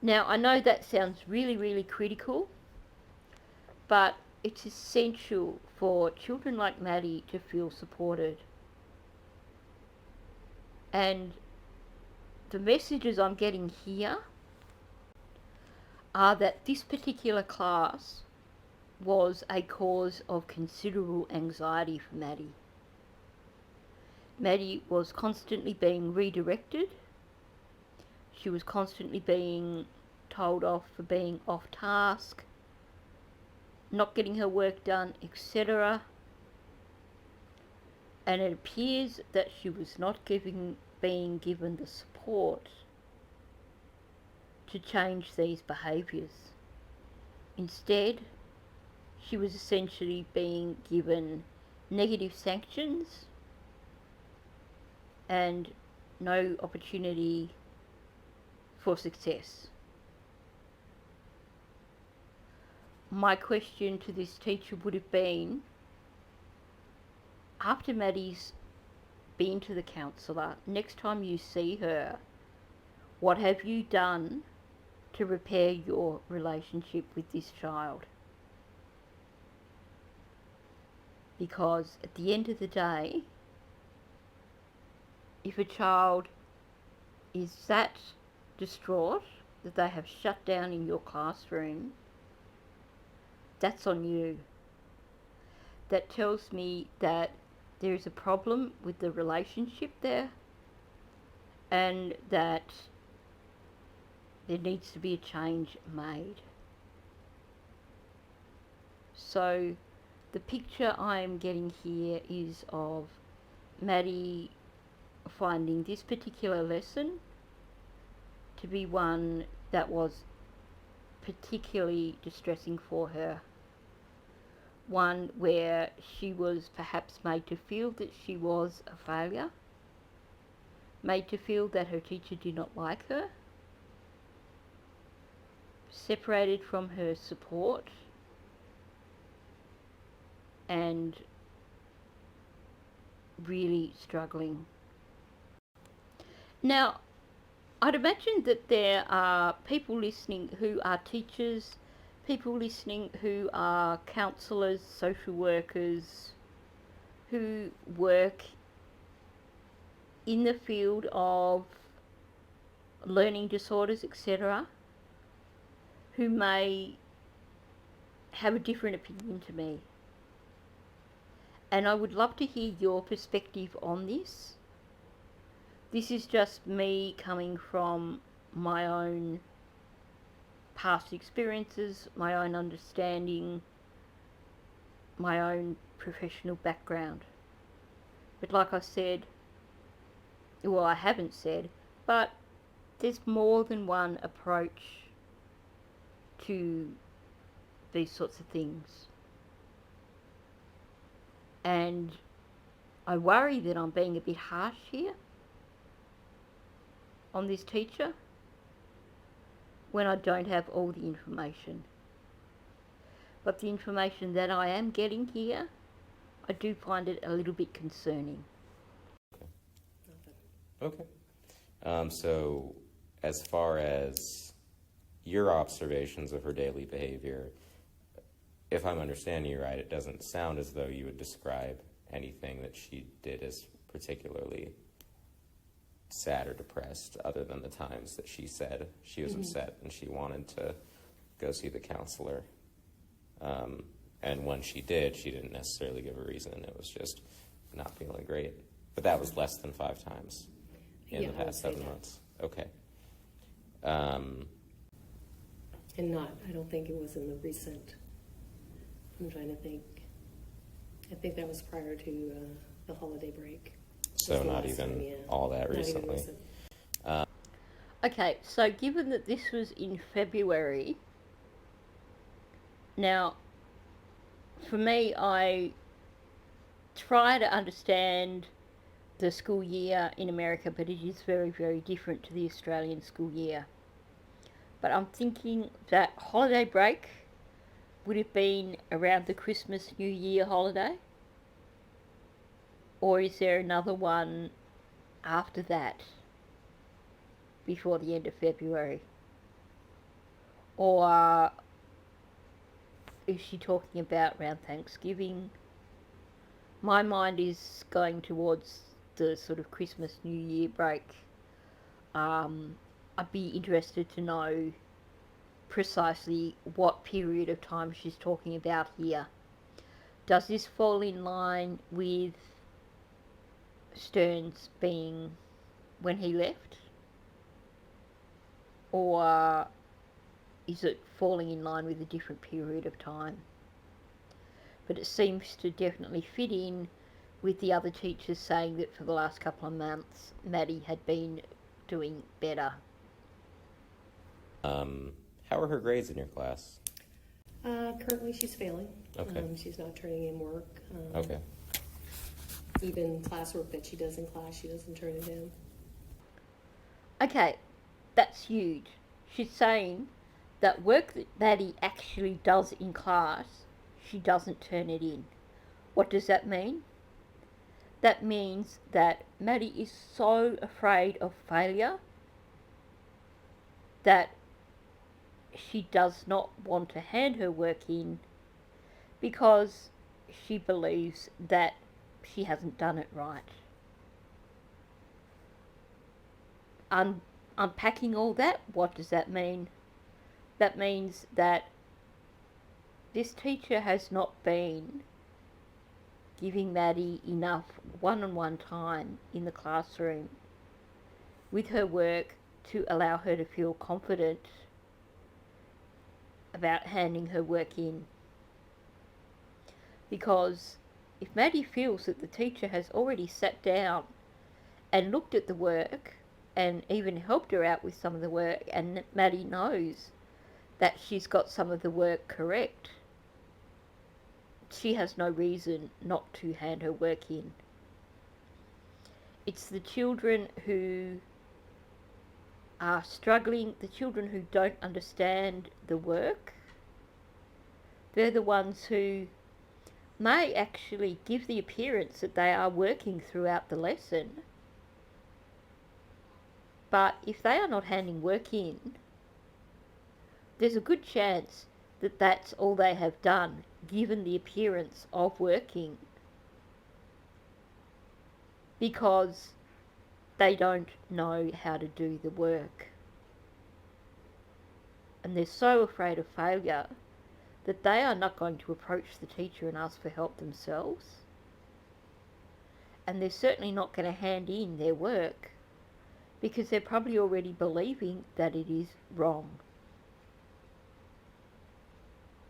Now, I know that sounds really, really critical, but it's essential for children like Maddie to feel supported. And the messages I'm getting here are that this particular class was a cause of considerable anxiety for Maddie. Maddie was constantly being redirected. She was constantly being told off for being off task, not getting her work done, etc. And it appears that she was not being given the support to change these behaviours. Instead, she was essentially being given negative sanctions and no opportunity for success. My question to this teacher would have been, after Maddie's been to the counsellor, next time you see her, what have you done to repair your relationship with this child? Because at the end of the day, if a child is that distraught that they have shut down in your classroom, that's on you. That tells me that there is a problem with the relationship there, and that there needs to be a change made. So the picture I'm getting here is of Maddie finding this particular lesson to be one that was particularly distressing for her. One where she was perhaps made to feel that she was a failure, made to feel that her teacher did not like her, separated from her support, and really struggling. Now, I'd imagine that there are people listening who are teachers, people listening who are counsellors, social workers, who work in the field of learning disorders, etc., who may have a different opinion to me. And I would love to hear your perspective on this. This is just me coming from my own past experiences, my own understanding, my own professional background. But like I said, well, I haven't said, but there's more than one approach to these sorts of things. And I worry that I'm being a bit harsh here on this teacher when I don't have all the information. But the information that I am getting here, I do find it a little bit concerning. Okay. So as far as your observations of her daily behavior, if I'm understanding you right, it doesn't sound as though you would describe anything that she did as particularly sad or depressed, other than the times that she said she was upset and she wanted to go see the counselor. And when she did, she didn't necessarily give a reason. It was just not feeling great. But that was less than 5 times in the past 7 months. Okay. And I don't think it was in the recent, I'm trying to think. I think that was prior to the holiday break. So not even all that recently. Okay, so given that this was in February, now, for me, I try to understand the school year in America, but it is very, very different to the Australian school year. But I'm thinking that holiday break would have been around the Christmas New Year holiday? Or is there another one after that, before the end of February? Or is she talking about around Thanksgiving? My mind is going towards the sort of Christmas New Year break. I'd be interested to know precisely what period of time she's talking about here. Does this fall in line with Stearns being when he left? Or is it falling in line with a different period of time? But it seems to definitely fit in with the other teachers saying that for the last couple of months Maddie had been doing better. How are her grades in your class? Currently she's failing. Okay. She's not turning in work. Okay. Even classwork that she does in class, she doesn't turn it in. Okay, that's huge. She's saying that work that Maddie actually does in class, she doesn't turn it in. What does that mean? That means that Maddie is so afraid of failure that she does not want to hand her work in because she believes that she hasn't done it right. Unpacking all that, what does that mean? That means that this teacher has not been giving Maddie enough one-on-one time in the classroom with her work to allow her to feel confident about handing her work in. Because if Maddie feels that the teacher has already sat down and looked at the work and even helped her out with some of the work, and Maddie knows that she's got some of the work correct, she has no reason not to hand her work in. It's the children who are struggling, the children who don't understand the work. They're the ones who may actually give the appearance that they are working throughout the lesson, but if they are not handing work in, there's a good chance that that's all they have done, given the appearance of working, because they don't know how to do the work. And they're so afraid of failure that they are not going to approach the teacher and ask for help themselves. And they're certainly not going to hand in their work because they're probably already believing that it is wrong.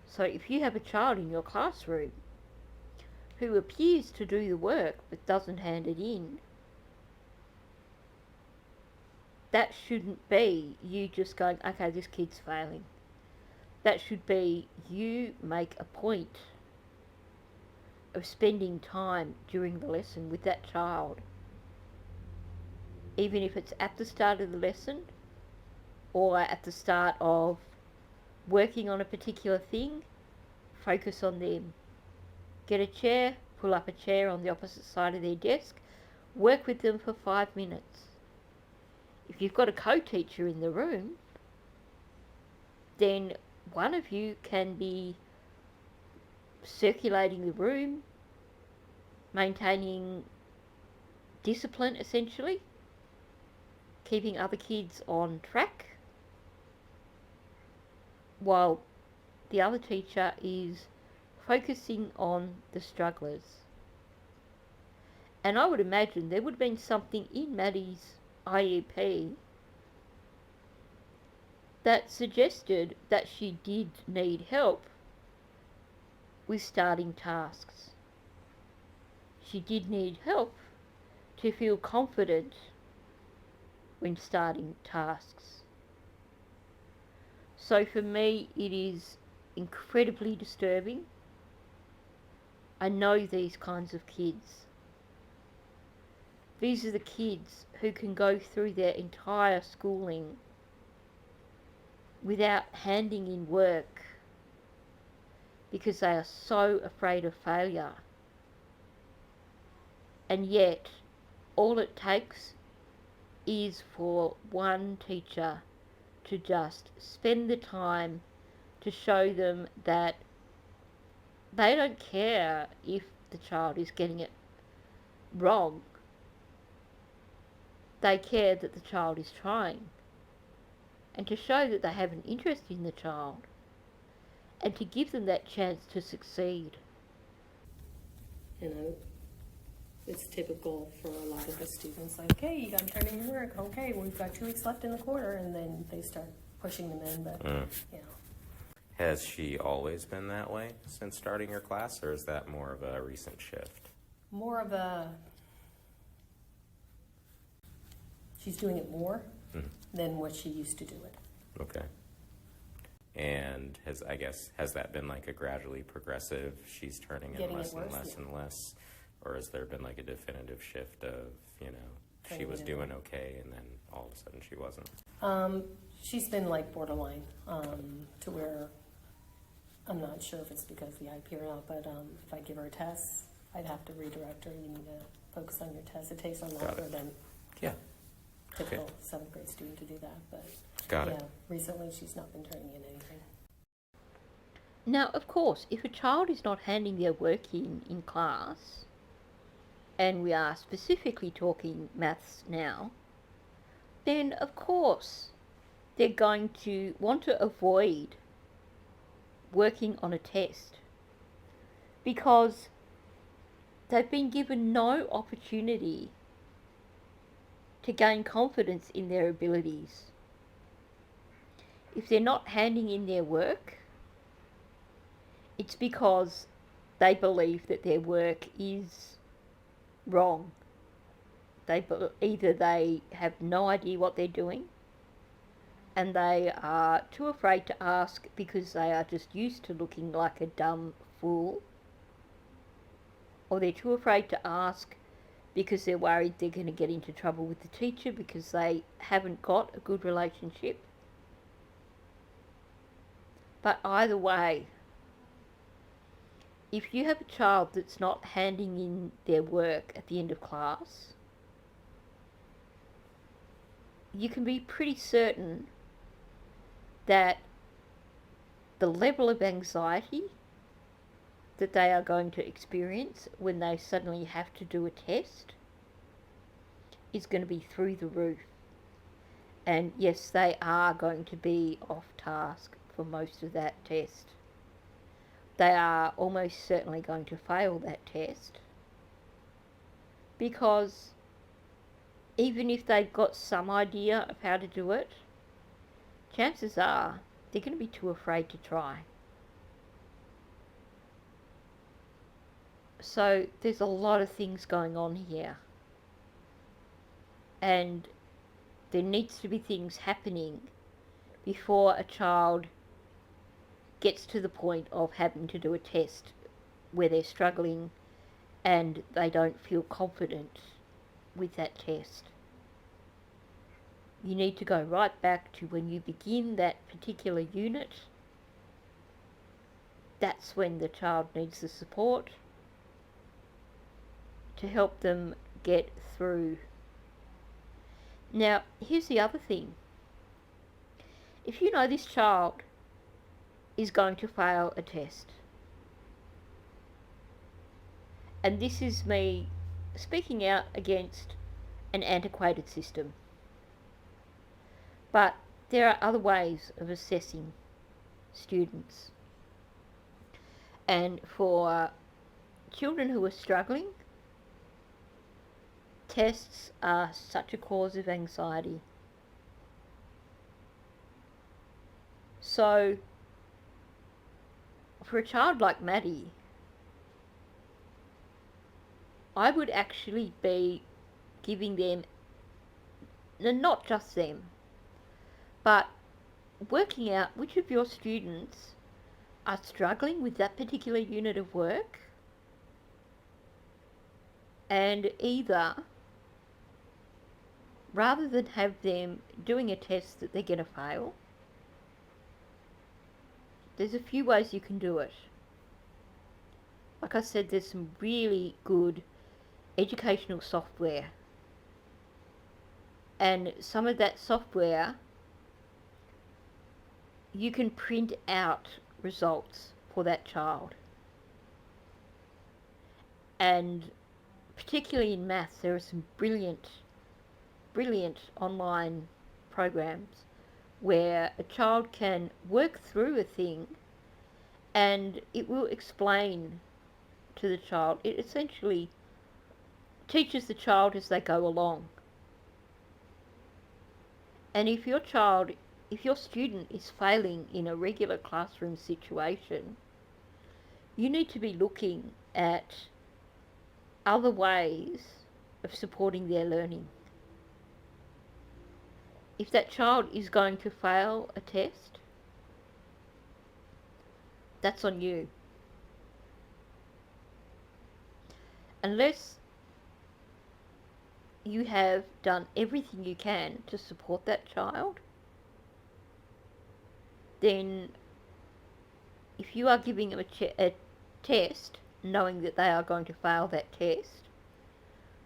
So if you have a child in your classroom who appears to do the work but doesn't hand it in, that shouldn't be you just going, okay, this kid's failing. That should be you make a point of spending time during the lesson with that child. Even if it's at the start of the lesson or at the start of working on a particular thing, focus on them. Get a chair, pull up a chair on the opposite side of their desk, work with them for 5 minutes. If you've got a co-teacher in the room, then one of you can be circulating the room, maintaining discipline essentially, keeping other kids on track, while the other teacher is focusing on the strugglers. And I would imagine there would have been something in Maddie's IEP that suggested that she did need help with starting tasks. She did need help to feel confident when starting tasks. So for me, it is incredibly disturbing. I know these kinds of kids. These are the kids who can go through their entire schooling without handing in work because they are so afraid of failure. And yet, all it takes is for one teacher to just spend the time to show them that they don't care if the child is getting it wrong. They care that the child is trying. And to show that they have an interest in the child. And to give them that chance to succeed. You know, it's typical for a lot of the students, like, okay, you got to turn in your work. Okay, we've got 2 weeks left in the quarter, and then they start pushing them in. But you know, Has she always been that way since starting your class, or is that more of a recent shift? more of a, she's doing it more than what she used to do it. Okay. And has that been like a gradually progressive, she's turning in Getting less it and worse, less yeah. and less? Or has there been like a definitive shift of, she Turning was it doing okay and then all of a sudden she wasn't? She's been like borderline, to where I'm not sure if it's because of the IP or not, but if I give her a test, I'd have to redirect her. You need to focus on your test. It takes a lot longer than Yeah. typical 7th grade student to do that. But Got yeah, it. recently she's not been turning in anything. Now, of course, if a child is not handing their work in class, and we are specifically talking maths now, then of course they're going to want to avoid working on a test because they've been given no opportunity to gain confidence in their abilities. If they're not handing in their work, it's because they believe that their work is wrong. Either they have no idea what they're doing and they are too afraid to ask because they are just used to looking like a dumb fool, or they're too afraid to ask because they're worried they're going to get into trouble with the teacher because they haven't got a good relationship. But either way, if you have a child that's not handing in their work at the end of class, you can be pretty certain that the level of anxiety that they are going to experience when they suddenly have to do a test is going to be through the roof. And yes, they are going to be off task for most of that test. They are almost certainly going to fail that test because even if they've got some idea of how to do it, chances are they're going to be too afraid to try. So there's a lot of things going on here. And there needs to be things happening before a child gets to the point of having to do a test where they're struggling and they don't feel confident with that test. You need to go right back to when you begin that particular unit. That's when the child needs the support to help them get through. Now, here's the other thing. If you know this child is going to fail a test, and this is me speaking out against an antiquated system, but there are other ways of assessing students. And for children who are struggling, tests are such a cause of anxiety. So, for a child like Maddie, I would actually be giving them, not just them, but working out which of your students are struggling with that particular unit of work, and either, rather than have them doing a test that they're going to fail, there's a few ways you can do it. like I said, there's some really good educational software. And some of that software, you can print out results for that child. And particularly in maths, there are some brilliant online programs where a child can work through a thing and it will explain to the child. It essentially teaches the child as they go along. And if your student is failing in a regular classroom situation, you need to be looking at other ways of supporting their learning. If that child is going to fail a test, that's on you. Unless you have done everything you can to support that child, then if you are giving them a test knowing that they are going to fail that test,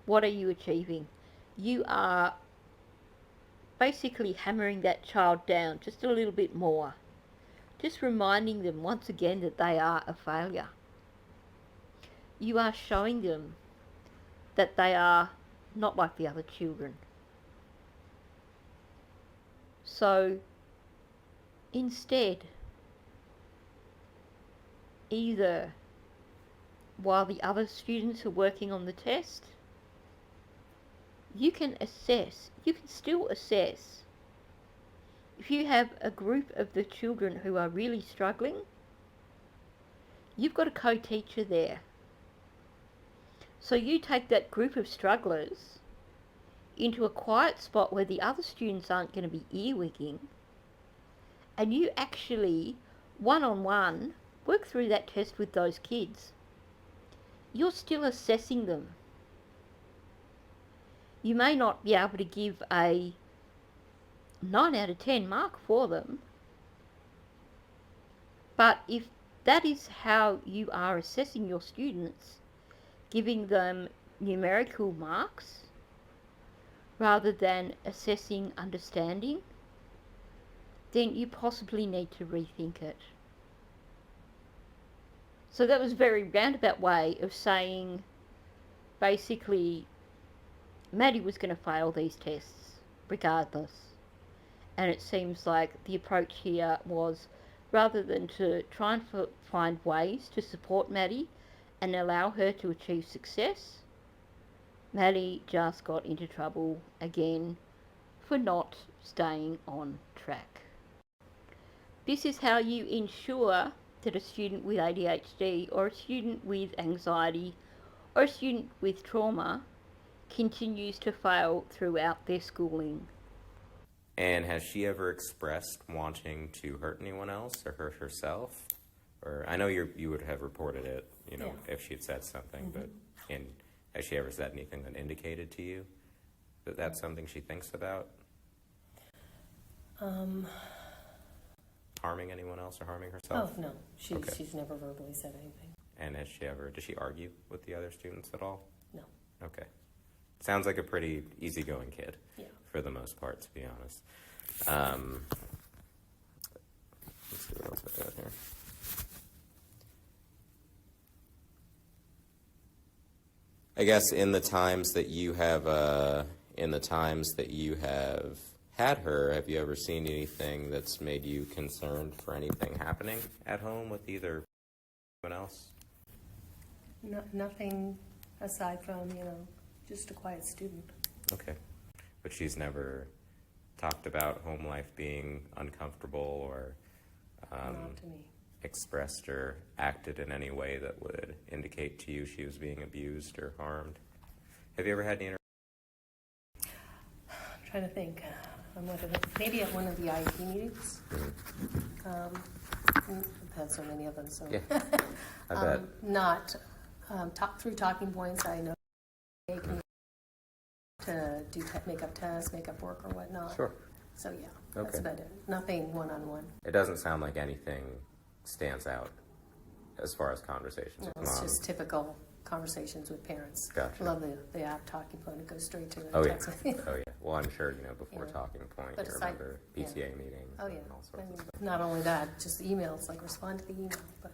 what are you achieving? You are basically hammering that child down just a little bit more, just reminding them once again that they are a failure. You are showing them that they are not like the other children. So instead, either while the other students are working on the test, you can still assess. If you have a group of the children who are really struggling, you've got a co-teacher there. So you take that group of strugglers into a quiet spot where the other students aren't going to be earwigging, and you actually, one-on-one, work through that test with those kids. You're still assessing them. You may not be able to give a 9 out of 10 mark for them, but if that is how you are assessing your students, giving them numerical marks rather than assessing understanding, then you possibly need to rethink it. So that was a very roundabout way of saying, basically, Maddie was going to fail these tests regardless. And it seems like the approach here was, rather than to try and find ways to support Maddie and allow her to achieve success, Maddie just got into trouble again for not staying on track. This is how you ensure that a student with ADHD or a student with anxiety or a student with trauma continues to fail throughout their schooling. And has she ever expressed wanting to hurt anyone else or hurt herself? Or I know you would have reported it, if she had said something, but has she ever said anything that indicated to you that that's something she thinks about? Harming anyone else or harming herself? Oh, no. She's never verbally said anything. And does she argue with the other students at all? No. Okay. Sounds like a pretty easygoing kid. Yeah. For the most part, to be honest. Let's see what else I got here. I guess in the times that you have had her, have you ever seen anything that's made you concerned for anything happening at home with either anyone else? No, nothing aside from, just a quiet student. Okay. But she's never talked about home life being uncomfortable or Not to me. expressed or acted in any way that would indicate to you she was being abused or harmed. Have you ever had any I'm trying to think. Maybe at one of the IEP meetings. I've had so many of them, so. Yeah, I bet. Not through talking points. I know they can to do makeup tests, makeup work, or whatnot. Sure. So yeah, that's Okay. about it. Nothing one-on-one. It doesn't sound like anything stands out as far as conversations with It's mom. just typical conversations with parents. Gotcha. I love the app talking point. It goes straight to the Oh yeah, text. oh yeah. Well, I'm sure before Yeah. talking point, But you aside- remember yeah. PTA meetings Oh, yeah. and all I sorts mean, of stuff. not only that, just emails, like respond to the email. But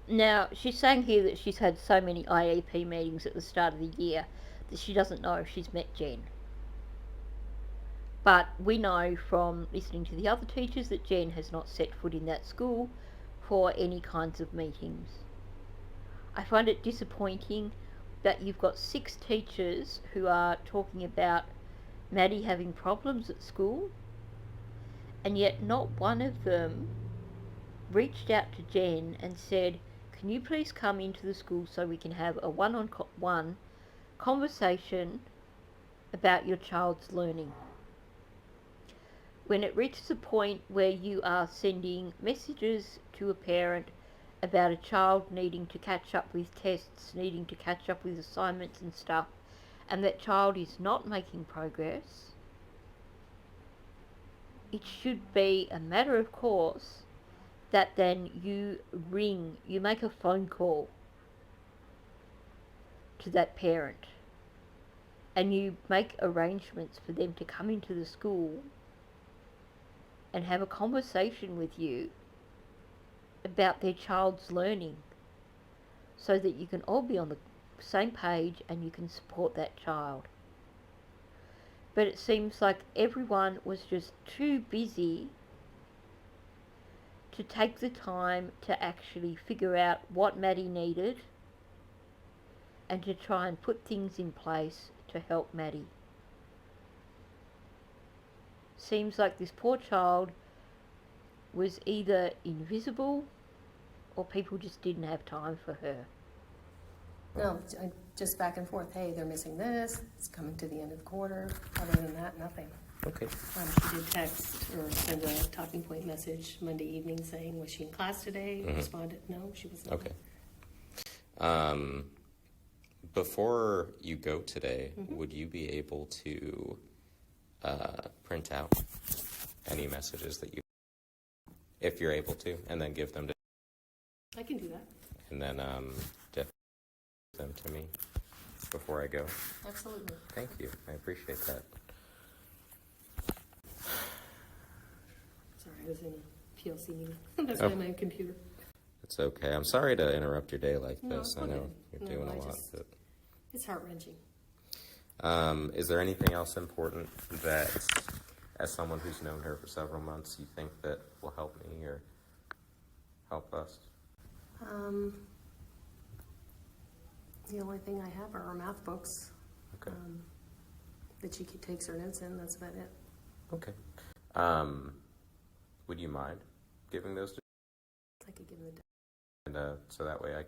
Now, she's saying here that she's had so many IEP meetings at the start of the year that she doesn't know if she's met Jen. But we know from listening to the other teachers that Jen has not set foot in that school for any kinds of meetings. I find it disappointing that you've got 6 teachers who are talking about Maddie having problems at school, and yet not one of them reached out to Jen and said, "Can you please come into the school so we can have a one-on-one conversation about your child's learning?" When it reaches a point where you are sending messages to a parent about a child needing to catch up with tests, needing to catch up with assignments and stuff, and that child is not making progress, it should be a matter of course that then you make a phone call to that parent and you make arrangements for them to come into the school and have a conversation with you about their child's learning so that you can all be on the same page and you can support that child. But it seems like everyone was just too busy to take the time to actually figure out what Maddie needed and to try and put things in place to help Maddie. Seems like this poor child was either invisible or people just didn't have time for her. no, just back and forth. Hey, they're missing this. It's coming to the end of the quarter. Other than that, nothing. Okay. She did text or send a talking point message Monday evening saying, was she in class today? Mhm. Responded, no, she was not. Okay. Before you go today, would you be able to print out any messages that you, if you're able to, and then give them to, I can do that. and then give them to me before I go? Absolutely. Thank you. I appreciate that. Sorry, I was in a PLC meeting. That's Oh. why my computer. It's okay. I'm sorry to interrupt your day like No, this. it's I know okay. you're No, doing a I lot. just- It's heart-wrenching. Is there anything else important that, as someone who's known her for several months, you think that will help me or help us? The only thing I have are our math books Okay. that she takes her notes in. That's about it. Okay. Would you mind giving those to I could give them me, and so that way I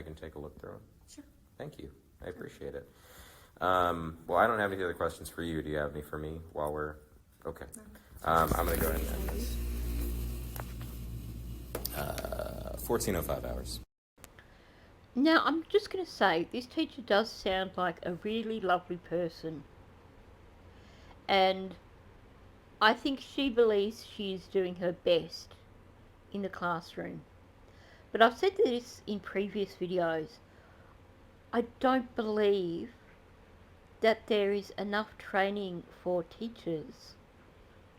can take a look through them? Sure. Thank you. I appreciate it. Well, I don't have any other questions for you. Do you have any for me while we're okay? I'm going to go ahead and end this. 14:05 hours. Now, I'm just going to say, this teacher does sound like a really lovely person. And I think she believes she's doing her best in the classroom. But I've said this in previous videos. I don't believe that there is enough training for teachers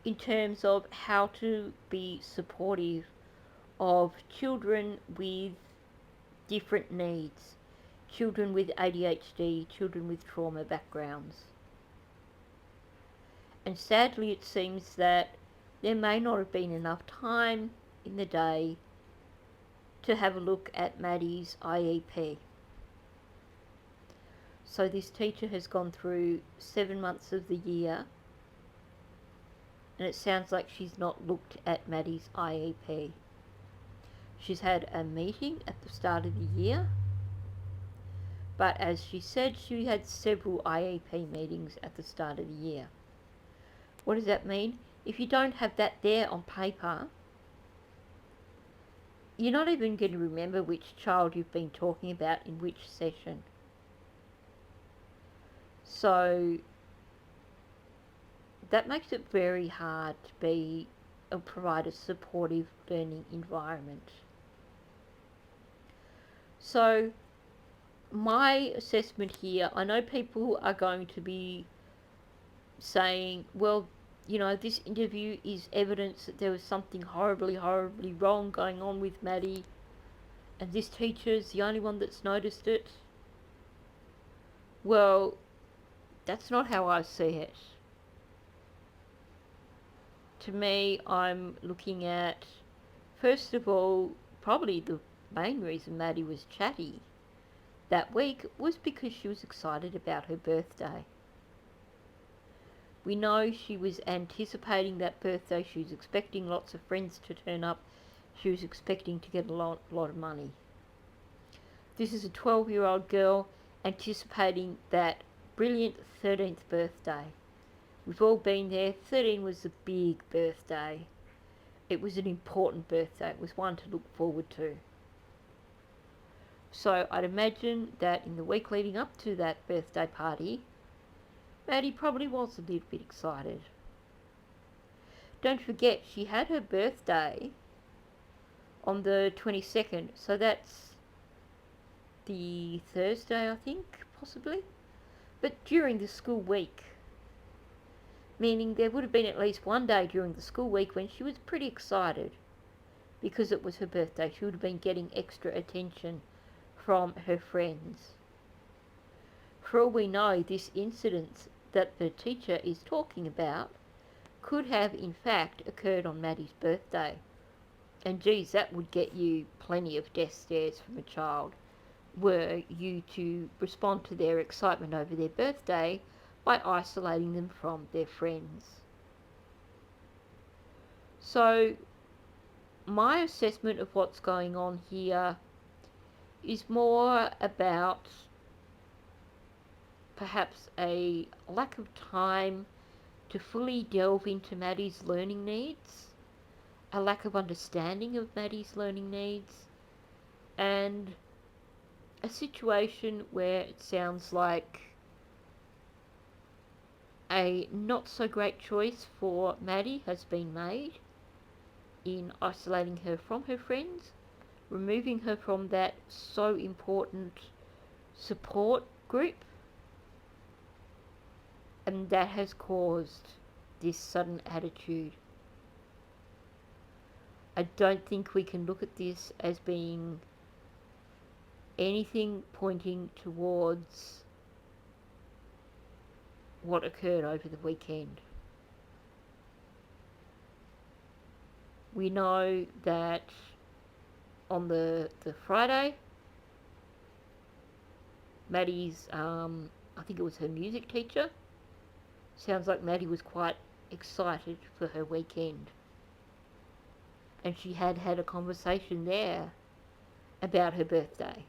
in terms of how to be supportive of children with different needs, children with ADHD, children with trauma backgrounds. And sadly, it seems that there may not have been enough time in the day to have a look at Maddie's IEP. So this teacher has gone through 7 months of the year, and it sounds like she's not looked at Maddie's IEP. She's had a meeting at the start of the year, but as she said, she had several IEP meetings at the start of the year. What does that mean? If you don't have that there on paper, you're not even going to remember which child you've been talking about in which session. So that makes it very hard to provide a supportive learning environment. So my assessment here, I know people are going to be saying, well, you know, this interview is evidence that there was something horribly, horribly wrong going on with Maddie, and this teacher is the only one that's noticed it. Well, that's not how I see it. To me, I'm looking at, first of all, probably the main reason Maddie was chatty that week was because she was excited about her birthday. We know she was anticipating that birthday. She was expecting lots of friends to turn up. She was expecting to get a lot of money. This is a 12-year-old girl anticipating that brilliant 13th birthday. We've all been there. 13 was a big birthday. It was an important birthday. It was one to look forward to. So I'd imagine that in the week leading up to that birthday party, Maddie probably was a little bit excited. Don't forget, she had her birthday on the 22nd, so that's the Thursday, I think, possibly. But during the school week, meaning there would have been at least one day during the school week when she was pretty excited because it was her birthday. She would have been getting extra attention from her friends. For all we know, this incident that the teacher is talking about could have in fact occurred on Maddie's birthday. And geez, that would get you plenty of death stares from a child, were you to respond to their excitement over their birthday by isolating them from their friends. So my assessment of what's going on here is more about perhaps a lack of time to fully delve into Maddie's learning needs, a lack of understanding of Maddie's learning needs, and a situation where it sounds like a not so great choice for Maddie has been made in isolating her from her friends, removing her from that so important support group, and that has caused this sudden attitude. I don't think we can look at this as being anything pointing towards what occurred over the weekend. We know that on the Friday, Maddie's, I think it was her music teacher, sounds like Maddie was quite excited for her weekend. And she had had a conversation there about her birthday.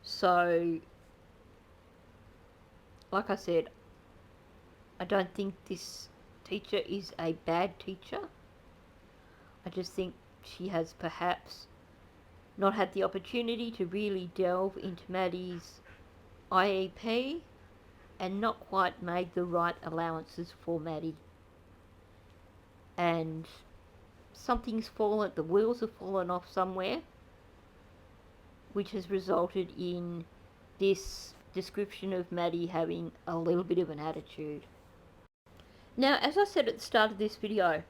So, like I said, I don't think this teacher is a bad teacher. I just think she has perhaps not had the opportunity to really delve into Maddie's IEP and not quite made the right allowances for Maddie. And something's fallen, the wheels have fallen off somewhere, which has resulted in this description of Maddie having a little bit of an attitude. Now, as I said at the start of this video,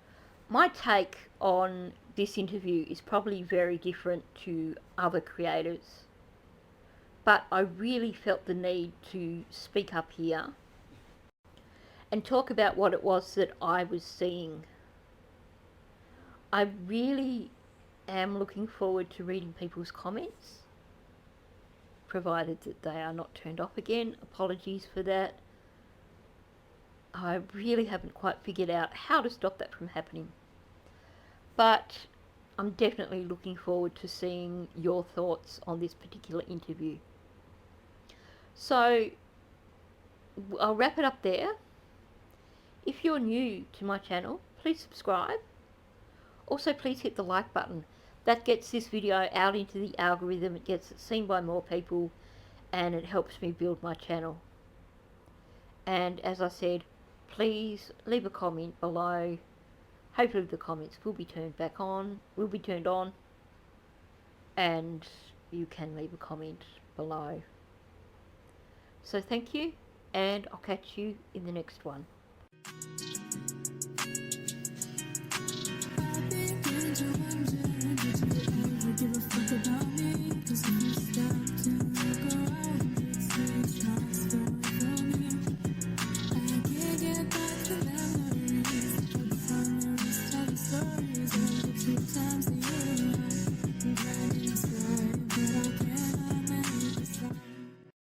my take on this interview is probably very different to other creators, but I really felt the need to speak up here and talk about what it was that I was seeing. I really am looking forward to reading people's comments, provided that they are not turned off again. Apologies for that. I really haven't quite figured out how to stop that from happening. But I'm definitely looking forward to seeing your thoughts on this particular interview. So I'll wrap it up there. If you're new to my channel, please subscribe. Also, please hit the like button. That gets this video out into the algorithm, it gets it seen by more people, and it helps me build my channel. And as I said, please leave a comment below. Hopefully the comments will be turned on. and you can leave a comment below. So thank you, and I'll catch you in the next one.